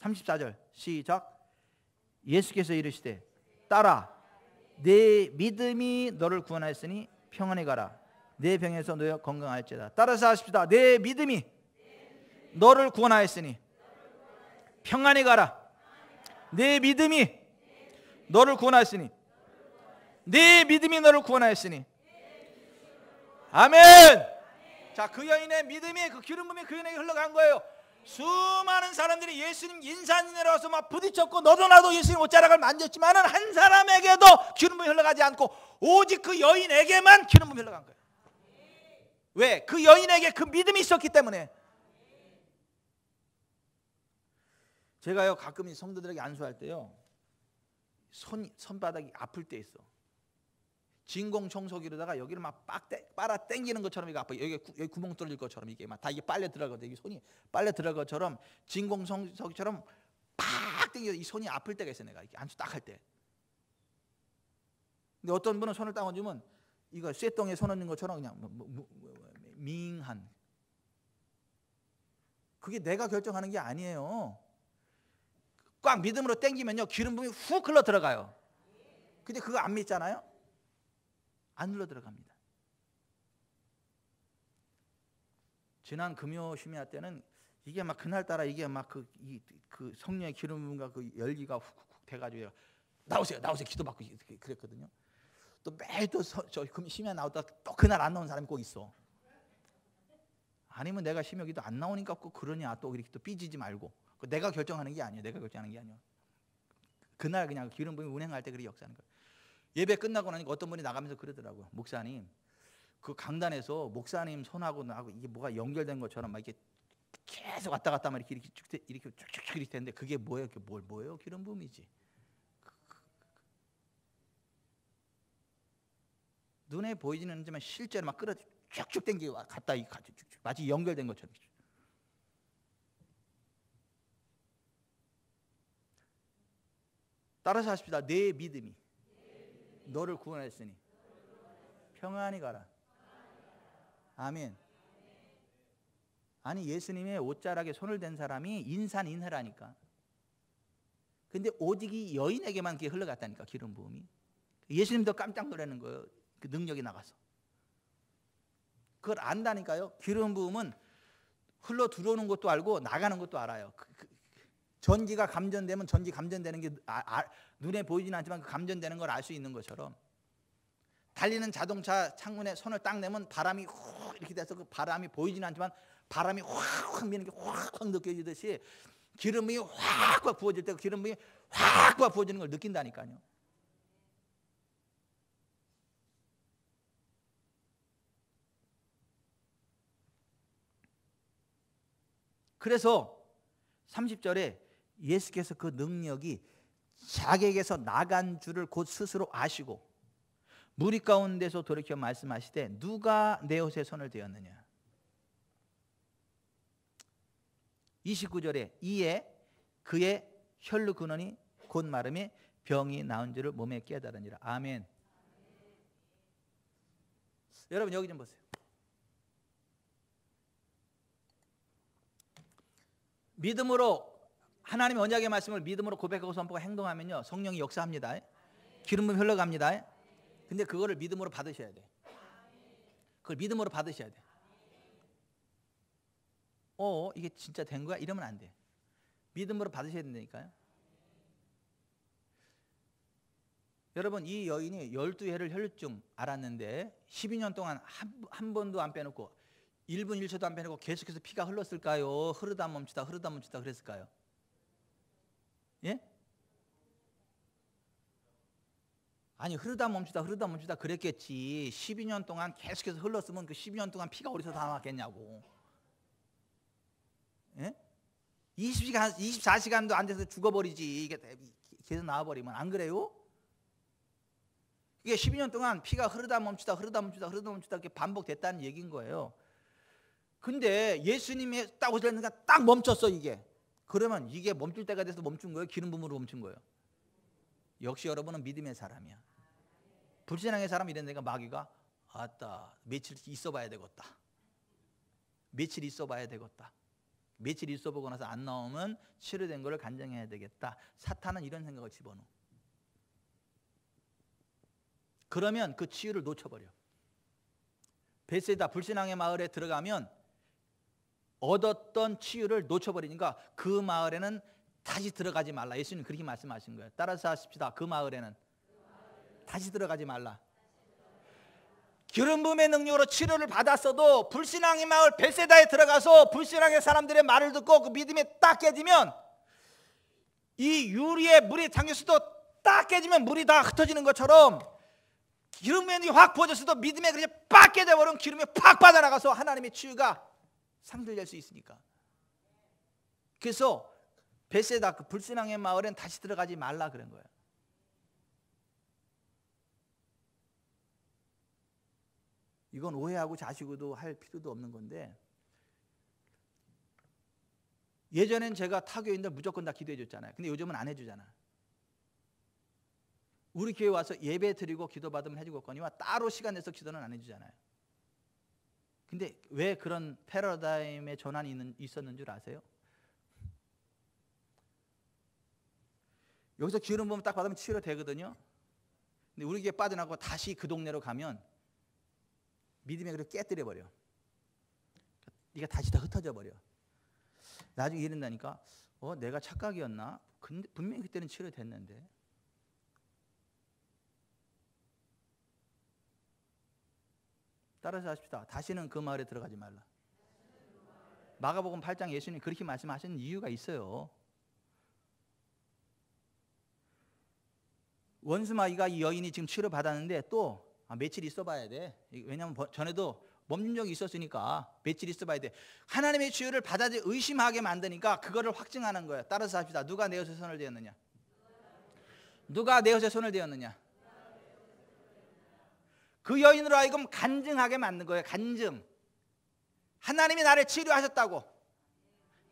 34절 시작. 예수께서 이르시되 따라 내 믿음이 너를 구원하였으니 평안히 가라. 내 병에서 너희가 건강할지어다. 따라서 하십시다. 내 믿음이 너를 구원하였으니 평안히 가라. 내 믿음이 너를 구원하였으니, 내 믿음이 너를 구원하였으니. 아멘. 자, 그 여인의 믿음이, 그 기름 부음이 그 여인에게 흘러간 거예요. 수많은 사람들이 예수님 인산인해로 와서 막 부딪혔고 너도 나도 예수님 옷자락을 만졌지만은 한 사람에게도 기름 부음이 흘러가지 않고 오직 그 여인에게만 기름 부음이 흘러간 거예요. 왜? 그 여인에게 그 믿음이 있었기 때문에. 제가요 가끔 성도들에게 안수할 때요 손바닥이 아플 때 있어. 진공 청소기로다가 여기를 막 빨아 당기는 것처럼 이게 아파. 여기 구멍 뚫릴 것처럼 이게 막 다 이게 빨려 들어가거든. 이게 손이 빨려 들어갈 것처럼 진공 청소기처럼 팍 당겨. 이 손이 아플 때가 있어. 내가 이렇게 안수 딱 할 때. 근데 어떤 분은 손을 딱 얹으면 이거 쇠똥에 손 얹는 것처럼 그냥 밍한. 그게 내가 결정하는 게 아니에요. 꽉 믿음으로 당기면요 기름 부음이 훅 흘러 들어가요. 근데 그거 안 믿잖아요. 안 흘러 들어갑니다. 지난 금요 심야 때는 이게 막 그날따라 이게 막 그 성령의 기름 부음과 그 열기가 훅훅 돼가지고 나오세요 기도받고 그랬거든요. 또 매일 또 저 심야 나오다 또 그날 안 나온 사람이 꼭 있어. 아니면 내가 심야 기도 안 나오니까 꼭 그러냐 또 이렇게 또 삐지지 말고. 내가 결정하는 게 아니에요. 내가 결정하는 게 아니에요. 그날 그냥 기름 부음이 운행할 때 그렇게 역사하는 거예요. 예배 끝나고 나니까 어떤 분이 나가면서 그러더라고요. 목사님, 그 강단에서 목사님 손하고 나하고 이게 뭐가 연결된 것처럼 막 이렇게 계속 왔다 갔다 막 이렇게 쭉쭉 이렇게 되는데 그게 뭐예요? 그게 뭐예요? 기름 부음이지. 눈에 보이지는 않지만 실제로 막 끌어 쭉쭉 당기고 갔다 마치 연결된 것처럼. 따라서 하십시다. 내 믿음이 너를 구원했으니 평안히 가라. 아멘. 아니 예수님의 옷자락에 손을 댄 사람이 인산인해라니까. 근데 오직 이 여인에게만 그게 흘러갔다니까 기름 부음이. 예수님도 깜짝 놀라는 거예요. 그 능력이 나가서. 그걸 안다니까요. 기름 부음은 흘러 들어오는 것도 알고 나가는 것도 알아요. 전기가 감전되면 전기 감전되는 게 눈에 보이지는 않지만 그 감전되는 걸 알 수 있는 것처럼 달리는 자동차 창문에 손을 딱 내면 바람이 훅 이렇게 돼서 그 바람이 보이지는 않지만 바람이 확 미는 게 확 느껴지듯이 기름이 확 부어질 때 기름이 확 부어지는 걸 느낀다니까요. 그래서 30절에 예수께서 그 능력이 자객에서 나간 줄을 곧 스스로 아시고 무리 가운데서 돌이켜 말씀하시되 누가 내 옷에 손을 대었느냐. 29절에 이에 그의 혈루 근원이 곧 마름에 병이 나은 줄을 몸에 깨달으니라. 아멘. 여러분 여기 좀 보세요. 믿음으로 하나님의 언약의 말씀을 믿음으로 고백하고 선포하고 행동하면요 성령이 역사합니다. 기름 부음이 흘러갑니다. 근데 그거를 믿음으로 받으셔야 돼. 그걸 믿음으로 받으셔야 돼. 이게 진짜 된 거야? 이러면 안 돼. 믿음으로 받으셔야 된다니까요. 여러분, 이 여인이 12해를 혈루증 앓았는데 12년 동안 한 번도 안 빼놓고 1분 1초도 안 빼놓고 계속해서 피가 흘렀을까요? 흐르다 멈추다 흐르다 멈추다 그랬을까요? 예? 아니, 흐르다 멈추다 그랬겠지. 12년 동안 계속해서 흘렀으면 그 12년 동안 피가 어디서 다 나왔겠냐고. 예? 24시간도 안 돼서 죽어버리지. 이게 계속 나와버리면. 안 그래요? 이게 12년 동안 피가 흐르다 멈추다 이렇게 반복됐다는 얘기인 거예요. 근데 예수님이 딱 오시려니까 딱 멈췄어, 이게. 그러면 이게 멈출 때가 돼서 멈춘 거예요? 기름 부음으로 멈춘 거예요? 역시 여러분은 믿음의 사람이야. 불신앙의 사람 이랬으니까 마귀가 아따, 며칠 있어 봐야 되겠다. 며칠 있어 보고 나서 안 나오면 치료된 거를 간증해야 되겠다. 사탄은 이런 생각을 집어넣어. 그러면 그 치유를 놓쳐버려. 베세다 불신앙의 마을에 들어가면 얻었던 치유를 놓쳐버리니까 그 마을에는 다시 들어가지 말라. 예수님 그렇게 말씀하신 거예요. 따라서 하십시다. 그 마을에는 다시 들어가지 말라. 기름 부음의 능력으로 치료를 받았어도 불신앙의 마을 베세다에 들어가서 불신앙의 사람들의 말을 듣고 그 믿음이 딱 깨지면, 이 유리에 물이 잠겼어도 딱 깨지면 물이 다 흩어지는 것처럼 기름이 확 부어졌어도 믿음에 그렇게 빡 깨져버리면 기름이 팍 빠져나가서 하나님의 치유가 상들될 수 있으니까. 그래서 베세다 그 불신앙의 마을엔 다시 들어가지 말라 그런 거예요. 이건 오해하고 자시고도 할 필요도 없는 건데, 예전엔 제가 타교인들 무조건 다 기도해 줬잖아요. 근데 요즘은 안 해주잖아. 우리 교회 와서 예배 드리고 기도 받으면 해주겠거니와 따로 시간 내서 기도는 안 해주잖아요. 근데 왜 그런 패러다임의 전환이 있었는 줄 아세요? 여기서 기름 부음 딱 받으면 치료되거든요. 근데 우리 교회 빠져나가고 다시 그 동네로 가면 믿음의 그릇 깨뜨려버려. 네가 다시 다 흩어져 버려. 나중에 이런다니까, 내가 착각이었나? 근데 분명히 그때는 치료됐는데. 따라서 하십시다. 다시는 그 마을에 들어가지 말라. 마가복음 8장 예수님이 그렇게 말씀하시는 이유가 있어요. 원수마귀가 이 여인이 지금 치료받았는데 또 며칠 있어 봐야 돼. 왜냐하면 전에도 멈춘 적이 있었으니까 며칠 있어 봐야 돼. 하나님의 치유를 받아들이 의심하게 만드니까 그거를 확증하는 거예요. 따라서 합시다. 누가 내 옷에 손을 대었느냐? 누가 내 옷에 손을 대었느냐? 그 여인으로 하여금 간증하게 만든 거예요. 간증. 하나님이 나를 치료하셨다고.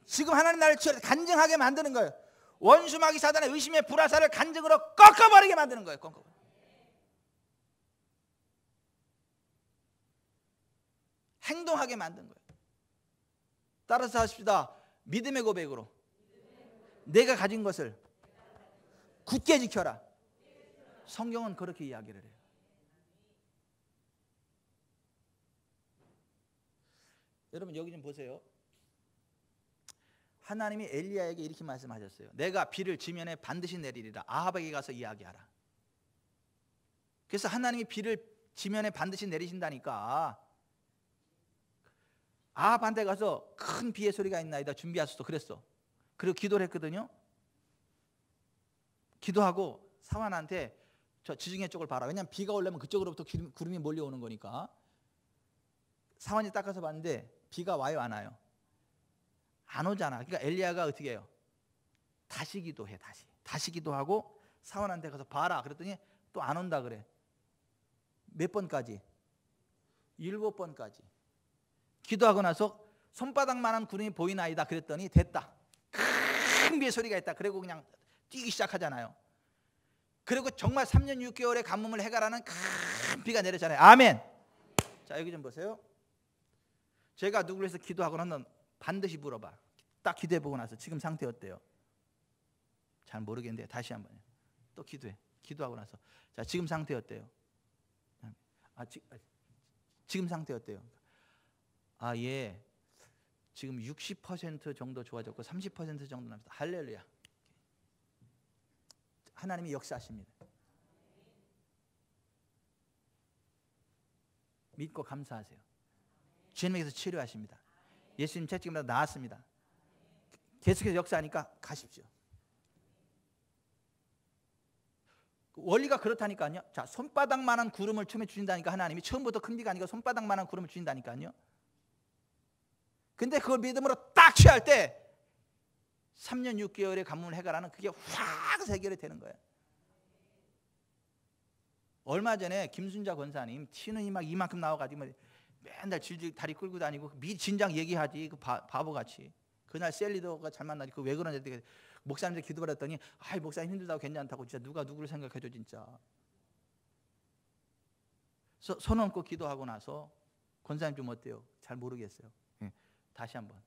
지금 하나님 나를 간증하게 만드는 거예요. 원수마귀 사단의 의심의 불화살을 간증으로 꺾어버리게 만드는 거예요. 행동하게 만든 거예요. 따라서 하십시다. 믿음의 고백으로 내가 가진 것을 굳게 지켜라. 성경은 그렇게 이야기를 해요. 여러분 여기 좀 보세요. 하나님이 엘리야에게 이렇게 말씀하셨어요. 내가 비를 지면에 반드시 내리리라. 아합에게 가서 이야기하라. 그래서 하나님이 비를 지면에 반드시 내리신다니까 아합한테 가서 큰 비의 소리가 있나이다 준비하소서 그랬어. 그리고 기도를 했거든요. 기도하고 사환한테 저 지중해 쪽을 봐라. 왜냐하면 비가 오려면 그쪽으로부터 구름이 몰려오는 거니까. 사환이 딱 가서 봤는데 비가 와요 안 와요? 안 오잖아. 그러니까 엘리야가 어떻게 해요? 다시 기도해. 다시 기도하고 사원한테 가서 봐라. 그랬더니 또 안 온다 그래. 몇 번까지? 7번까지. 기도하고 나서 손바닥만한 구름이 보이나이다 그랬더니 됐다. 큰 비의 소리가 있다. 그리고 그냥 뛰기 시작하잖아요. 그리고 정말 3년 6개월의 가뭄을 해결하는 큰 비가 내렸잖아요. 아멘. 자 여기 좀 보세요. 제가 누구를 해서 기도하고 나면 반드시 물어봐. 딱 기도해보고 나서 지금 상태 어때요? 잘 모르겠는데 다시 한번 또 기도해. 기도하고 나서 자 지금 상태 어때요? 지금 상태 어때요? 예, 지금 60% 정도 좋아졌고 30% 정도 남았다. 할렐루야. 하나님이 역사하십니다. 믿고 감사하세요. 주님께서 치료하십니다. 예수님 채찍마다 나았습니다. 계속해서 역사하니까 가십시오. 원리가 그렇다니까요. 자, 손바닥만한 구름을 처음에 주신다니까 하나님이 처음부터 큰 비가 아니고 손바닥만한 구름을 주신다니까요. 근데 그걸 믿음으로 딱 취할 때 3년 6개월의 가뭄을 해결하는 그게 확 해결이 되는 거예요. 얼마 전에 김순자 권사님 튀는 막 이만큼 나와가지고 맨날 질질 다리 끌고 다니고 미진작 얘기하지 그 바보같이. 그날 셀리더가 잘 만나지 그 왜 그러는지 목사님한테 기도받았더니 목사님 힘들다고 괜찮다고. 진짜 누가 누구를 생각해줘 진짜. 손 얹고 기도하고 나서 권사님 좀 어때요? 잘 모르겠어요. 다시 한번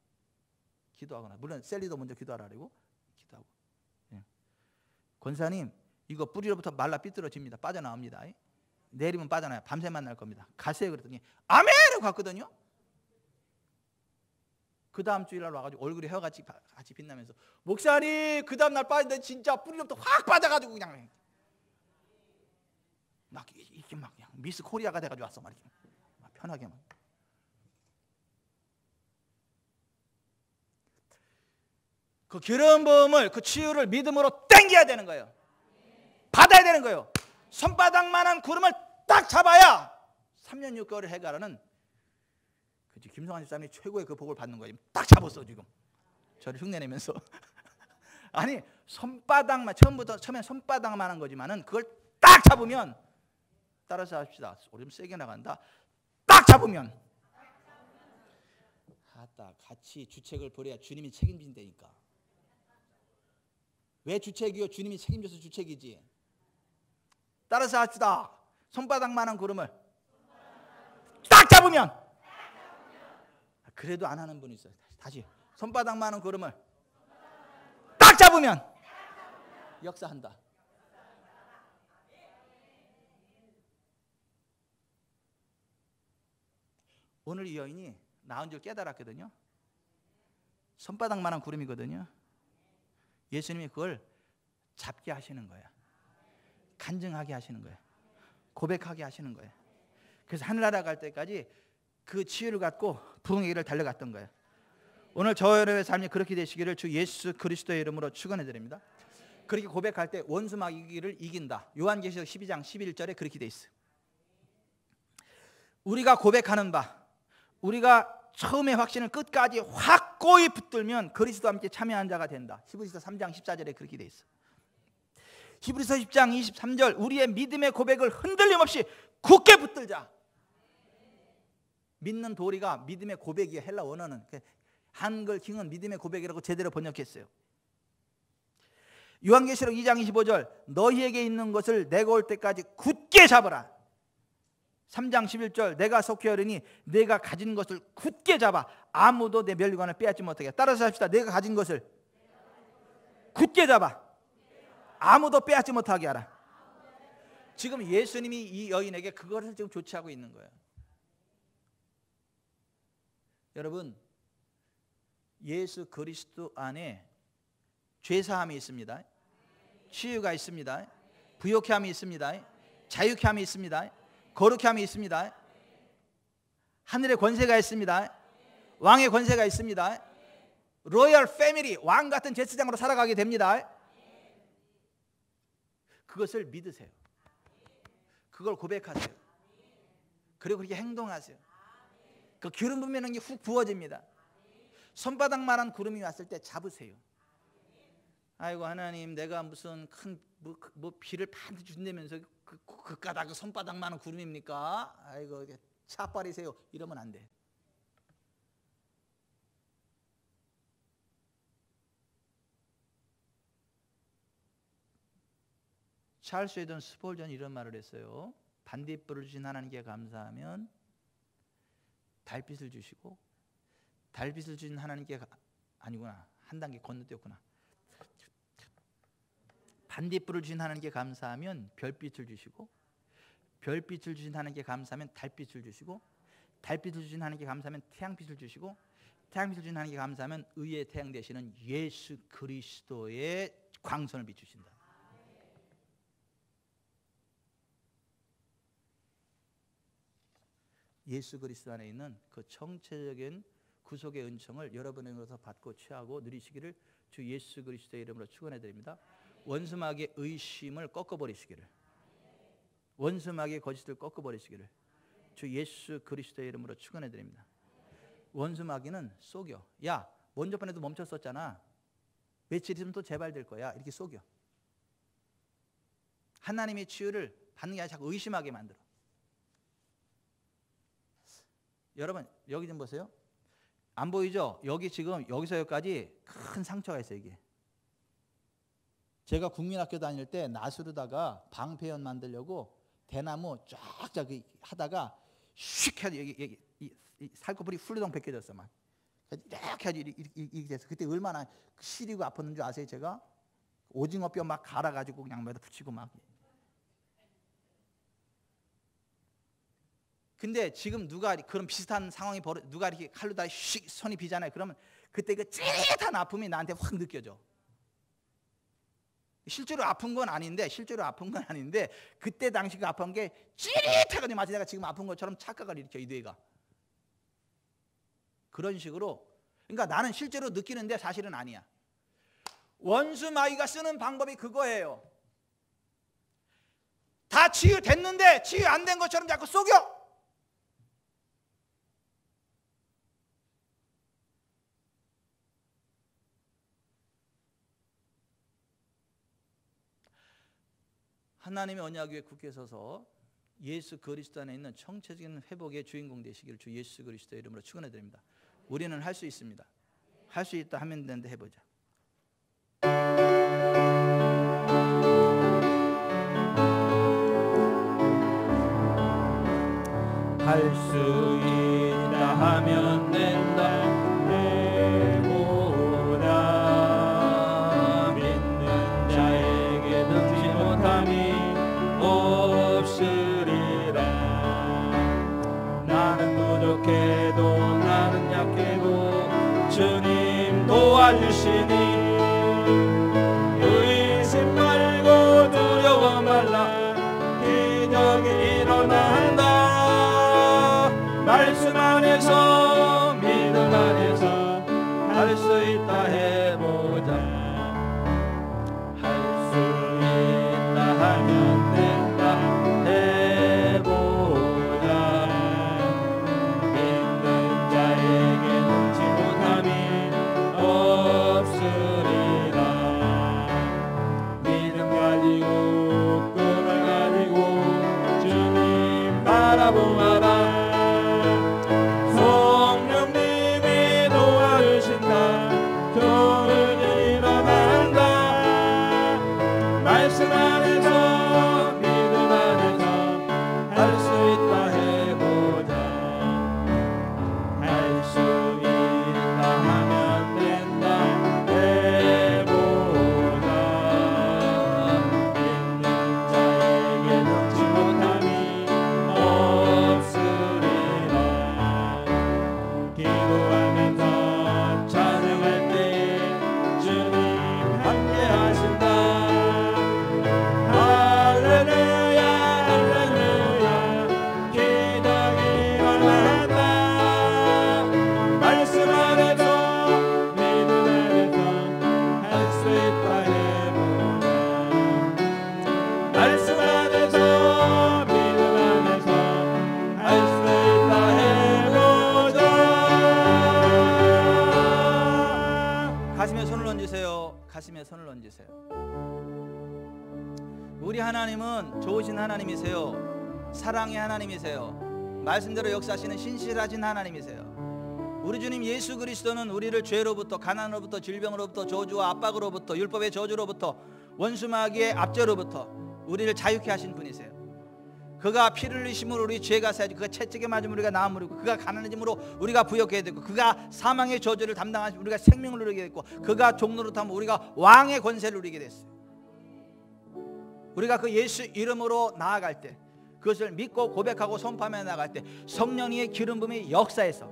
기도하고 나서 물론 셀리더 먼저 기도하라 그러고 기도하고 권사님 이거 뿌리로부터 말라 삐뚤어집니다. 빠져나옵니다. 내리면 빠져나요. 밤새 만날 겁니다. 가세요 그랬더니 아멘! 하고 갔거든요. 그 다음 주일날 와가지고 얼굴이 헤어같이 같이 빛나면서 목사님 그 다음 날 빠졌는데 진짜 뿌리로부터 확 빠져가지고 그냥 막 이렇게 막 그냥 미스 코리아가 돼가지고 왔어 말이야. 편하게 막. 그 기름 부음을 그 치유를 믿음으로 땡겨야 되는 거예요. 받아야 되는 거예요. 손바닥만한 구름을 딱 잡아야 3년 6개월을 해결하는 김성환 집사님이 최고의 그 복을 받는 거예요. 딱 잡았어 지금. 저를 흉내내면서 아니 손바닥만 처음엔 손바닥만 한 거지만은 그걸 딱 잡으면 따라서 합시다. 우리 좀 세게 나간다. 딱 잡으면 같이 주책을 벌여야 주님이 책임진다니까. 왜 주책이요? 주님이 책임져서 주책이지. 따라서 합시다. 손바닥만한 구름을 딱 잡으면. 그래도 안 하는 분이 있어요. 다시 손바닥만한 구름을 딱 잡으면 역사한다. 오늘 이 여인이 나은 줄 깨달았거든요. 손바닥만한 구름이거든요. 예수님이 그걸 잡게 하시는 거예요. 간증하게 하시는 거예요. 고백하게 하시는 거예요. 그래서 하늘나라 갈 때까지 그 치유를 갖고 부흥의 길을 달려갔던 거예요. 오늘 저 여러분의 삶이 그렇게 되시기를 주 예수 그리스도의 이름으로 축원해 드립니다. 그렇게 고백할 때 원수 마귀를 이긴다. 요한계시록 12장 11절에 그렇게 돼 있어요. 우리가 고백하는 바, 우리가 처음에 확신을 끝까지 확고히 붙들면 그리스도와 함께 참여한 자가 된다. 히브리서 3장 14절에 그렇게 돼 있어. 히브리서 10장 23절 우리의 믿음의 고백을 흔들림 없이 굳게 붙들자. 믿는 도리가 믿음의 고백이에요. 헬라 원어는 한글 킹은 믿음의 고백이라고 제대로 번역했어요. 요한계시록 2장 25절 너희에게 있는 것을 내가 올 때까지 굳게 잡으라. 3장 11절 내가 속히 하려니 내가 가진 것을 굳게 잡아 아무도 내 멸관을 빼앗지 못하게. 따라서 합시다. 내가 가진 것을 굳게 잡아 아무도 빼앗지 못하게 하라. 지금 예수님이 이 여인에게 그것을 지금 조치하고 있는 거예요. 여러분 예수 그리스도 안에 죄사함이 있습니다. 치유가 있습니다. 부욕케 함이 있습니다. 자유케 함이 있습니다. 거룩케 함이 있습니다. 하늘의 권세가 있습니다. 왕의 권세가 있습니다. 로열 패밀리 왕 같은 제사장으로 살아가게 됩니다. 그것을 믿으세요. 그걸 고백하세요. 그리고 그렇게 행동하세요. 그 기름 부으면 게 훅 부어집니다. 손바닥만한 구름이 왔을 때 잡으세요. 아이고 하나님 내가 무슨 큰 뭐 비를 반드시 준다면서 그까다 그 손바닥만한 구름입니까? 아이고 차 버리세요. 이러면 안 돼. 찰스 웨이던 스폴전이 이런 말을 했어요. 반딧불을 주신 하나님께 감사하면 달빛을 주시고 달빛을 주신 하나님께 아니구나 한 단계 건너뛰었구나. 반딧불을 주신 하나님께 감사하면 별빛을 주시고 별빛을 주신 하나님께 감사하면 달빛을 주시고, 달빛을 주신 하나님께 감사하면 태양빛을 주시고, 태양빛을 주신 하나님께 감사하면 의의 태양 되시는 예수 그리스도의 광선을 비추신다. 예수 그리스도 안에 있는 그 청체적인 구속의 은총을 여러분에게서 받고 취하고 누리시기를 주 예수 그리스도의 이름으로 축원해 드립니다. 원수마귀의 의심을 꺾어버리시기를, 원수마귀의 거짓을 꺾어버리시기를 주 예수 그리스도의 이름으로 축원해 드립니다. 원수마귀는 속여. 야, 먼저 번에도 멈췄었잖아. 며칠 있으면 또 재발될 거야. 이렇게 속여. 하나님의 치유를 받는 게 아니라 자꾸 의심하게 만들어. 여러분 여기 좀 보세요. 안 보이죠? 여기 지금 여기서 여기까지 큰 상처가 있어요. 이게 제가 국민학교 다닐 때 나수르다가 방패연 만들려고 대나무 쫙쫙 하다가 슉 해서 여기 이 살코불이 훌러덩 벗겨졌어. 막 이렇게 하지 이렇게 돼서 그때 얼마나 시리고 아팠는 줄 아세요? 제가 오징어 뼈 막 갈아가지고 그냥 매다 붙이고 막. 근데 지금 누가 그런 비슷한 상황이 누가 이렇게 칼로 다 슉 손이 비잖아요. 그러면 그때 그 찌릿한 아픔이 나한테 확 느껴져. 실제로 아픈 건 아닌데 그때 당시 그 아픈 게 찌릿해가지고 마치 내가 지금 아픈 것처럼 착각을 일으켜. 이 뇌가 그런 식으로. 그러니까 나는 실제로 느끼는데 사실은 아니야. 원수마귀가 쓰는 방법이 그거예요. 다 치유됐는데 치유 안 된 것처럼 자꾸 속여. 하나님의 언약 위에 굳게 서서 예수 그리스도 안에 있는 청체적인 회복의 주인공 되시기를 주 예수 그리스도의 이름으로 축원해 드립니다. 우리는 할 수 있습니다. 할 수 있다 하면 되는데 해보자. 할 수 있다 하면 된다. 해보자. 믿는 자에게 능치 못함이 없으리라. 나는 부족해도 나는 약해도 주님 도와주시니 의심 말고 두려워 말라. 기적이 일어난다. 말씀 안에서 믿음 안에서 할 수 있다 해보자. 할 수 있다 하면 된다 해보자. 믿는 자에게 능치 못함이 없으리라. 믿음 가지고 꿈을 가지고 주님 바라보아라. 가슴에 손을 얹으세요. 우리 하나님은 좋으신 하나님이세요. 사랑의 하나님이세요. 말씀대로 역사하시는 신실하신 하나님이세요. 우리 주님 예수 그리스도는 우리를 죄로부터, 가난으로부터, 질병으로부터, 저주와 압박으로부터, 율법의 저주로부터, 원수마귀의 압제로부터 우리를 자유케 하신 분이세요. 그가 피를 흘리심으로 우리 죄가 사하지, 그가 채찍에 맞음으로 우리가 나음을 입고, 그가 가난해짐으로 우리가 부욕하게 됐고, 그가 사망의 저주를 담당하시면 우리가 생명을 누리게 됐고, 그가 종노릇하면 우리가 왕의 권세를 누리게 됐어요. 우리가 그 예수 이름으로 나아갈 때 그것을 믿고 고백하고 선포하며 나갈 때 성령님의 기름 부음이 역사해서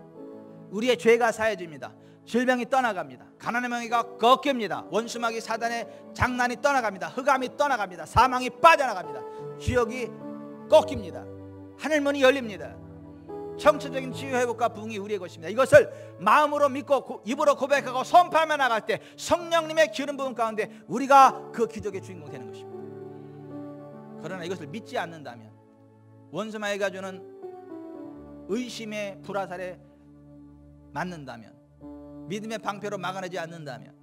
우리의 죄가 사해집니다. 질병이 떠나갑니다. 가난의 멍에가 꺾입니다. 원수마귀 사단의 장난이 떠나갑니다. 흑암이 떠나갑니다. 사망이 빠져나갑니다. 지옥이 꺾입니다. 하늘문이 열립니다. 청천적인 치유 회복과 부흥이 우리의 것입니다. 이것을 마음으로 믿고 입으로 고백하고 선포하며 나갈 때 성령님의 기름 부음 가운데 우리가 그 기적의 주인공이 되는 것입니다. 그러나 이것을 믿지 않는다면, 원수마귀가 주는 의심의 불화살에 맞는다면, 믿음의 방패로 막아내지 않는다면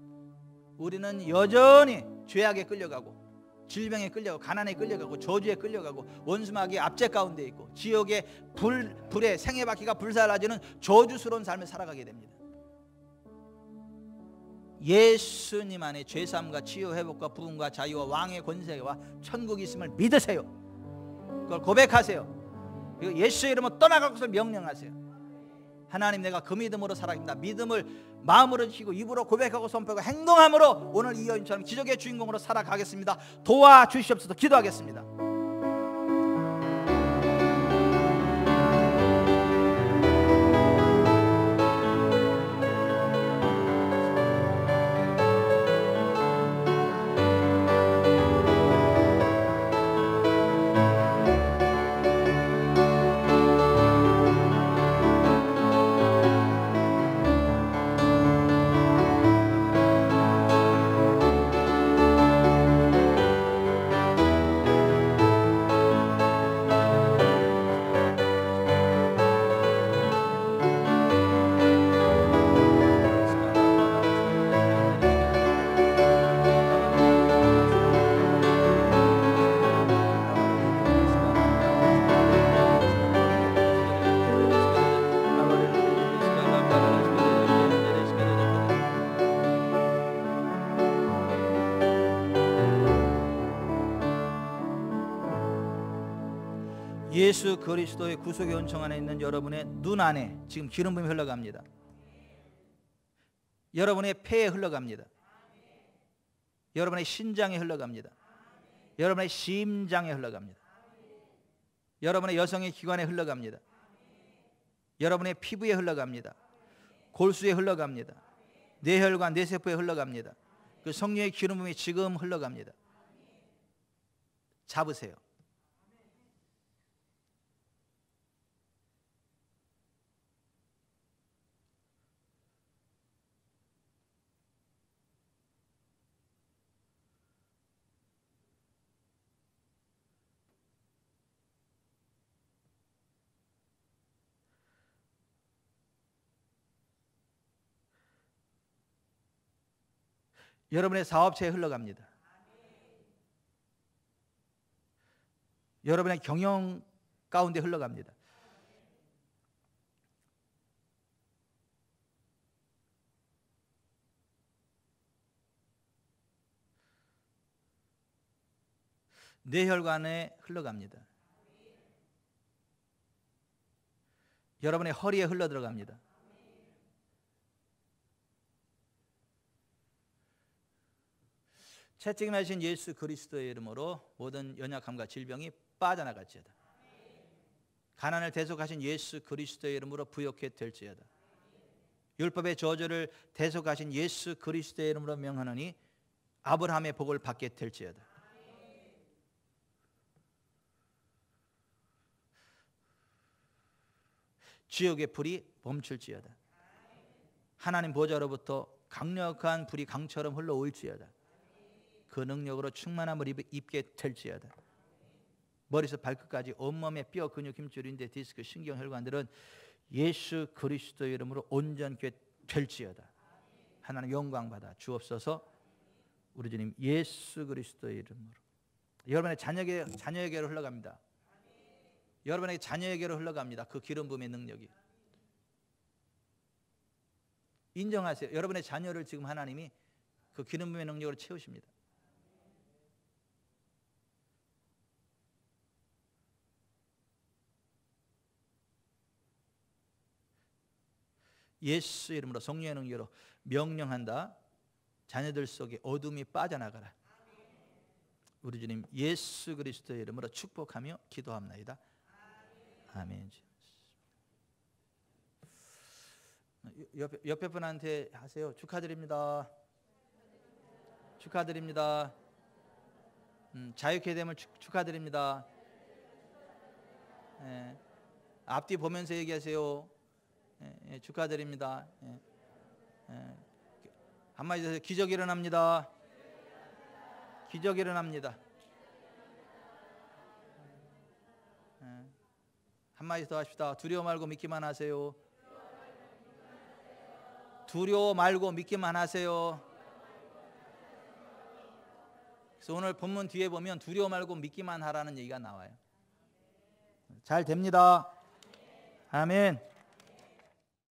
우리는 여전히 죄악에 끌려가고 질병에 끌려가고 가난에 끌려가고 저주에 끌려가고 원수마귀의 압제 가운데 있고 지옥의 불에 생애바퀴가 불살라지는 저주스러운 삶을 살아가게 됩니다. 예수님 안에 죄사함과 치유 회복과 부흥과 자유와 왕의 권세와 천국이 있음을 믿으세요. 그걸 고백하세요. 그리고 예수의 이름으로 떠나갈 것을 명령하세요. 하나님, 내가 그 믿음으로 살아갑니다. 믿음을 마음으로 지키고 입으로 고백하고 선포하고 행동함으로 오늘 이 여인처럼 기적의 주인공으로 살아가겠습니다. 도와주시옵소서. 기도하겠습니다. 예수 그리스도의 구속의 은총 안에 있는 여러분의 눈 안에 지금 기름 부음이 흘러갑니다. 여러분의 폐에 흘러갑니다. 여러분의 신장에 흘러갑니다. 여러분의 심장에 흘러갑니다. 여러분의 여성의 기관에 흘러갑니다. 여러분의 피부에 흘러갑니다. 골수에 흘러갑니다. 뇌혈관, 뇌세포에 흘러갑니다. 그 성령의 기름 부음이 지금 흘러갑니다. 잡으세요. 여러분의 사업체에 흘러갑니다. 여러분의 경영 가운데 흘러갑니다. 뇌혈관에 흘러갑니다. 여러분의 허리에 흘러들어갑니다. 채찍하신 예수 그리스도의 이름으로 모든 연약함과 질병이 빠져나갈지어다. 가난을 대속하신 예수 그리스도의 이름으로 부욕해 될지어다. 율법의 저주를 대속하신 예수 그리스도의 이름으로 명하노니 아브라함의 복을 받게 될지어다. 지옥의 불이 멈출지어다. 하나님 보좌로부터 강력한 불이 강처럼 흘러올지어다. 그 능력으로 충만함을 입게 될지어다. 머리에서 발끝까지 온몸의 뼈, 근육, 힘줄, 인대, 디스크, 신경, 혈관들은 예수 그리스도의 이름으로 온전케 될지어다. 하나님 영광 받아 주옵소서. 우리 주님 예수 그리스도의 이름으로. 여러분의 자녀에게로 흘러갑니다. 여러분의 자녀에게로 흘러갑니다. 그 기름 부음의 능력이. 인정하세요. 여러분의 자녀를 지금 하나님이 그 기름 부음의 능력으로 채우십니다. 예수 이름으로 성령의 능력으로 명령한다. 자녀들 속에 어둠이 빠져나가라. 우리 주님 예수 그리스도의 이름으로 축복하며 기도합나이다. 아멘. 옆에 분한테 하세요. 축하드립니다. 축하드립니다. 자유케 됨을 축하드립니다. 예. 앞뒤 보면서 얘기하세요. 예, 축하드립니다. 예. 예. 한마디 더 기적이 일어납니다. 기적이 일어납니다. 예. 한마디 더 합시다. 두려워 말고 믿기만 하세요. 두려워 말고 믿기만 하세요. 그래서 오늘 본문 뒤에 보면 두려워 말고 믿기만 하라는 얘기가 나와요. 잘 됩니다. 아멘.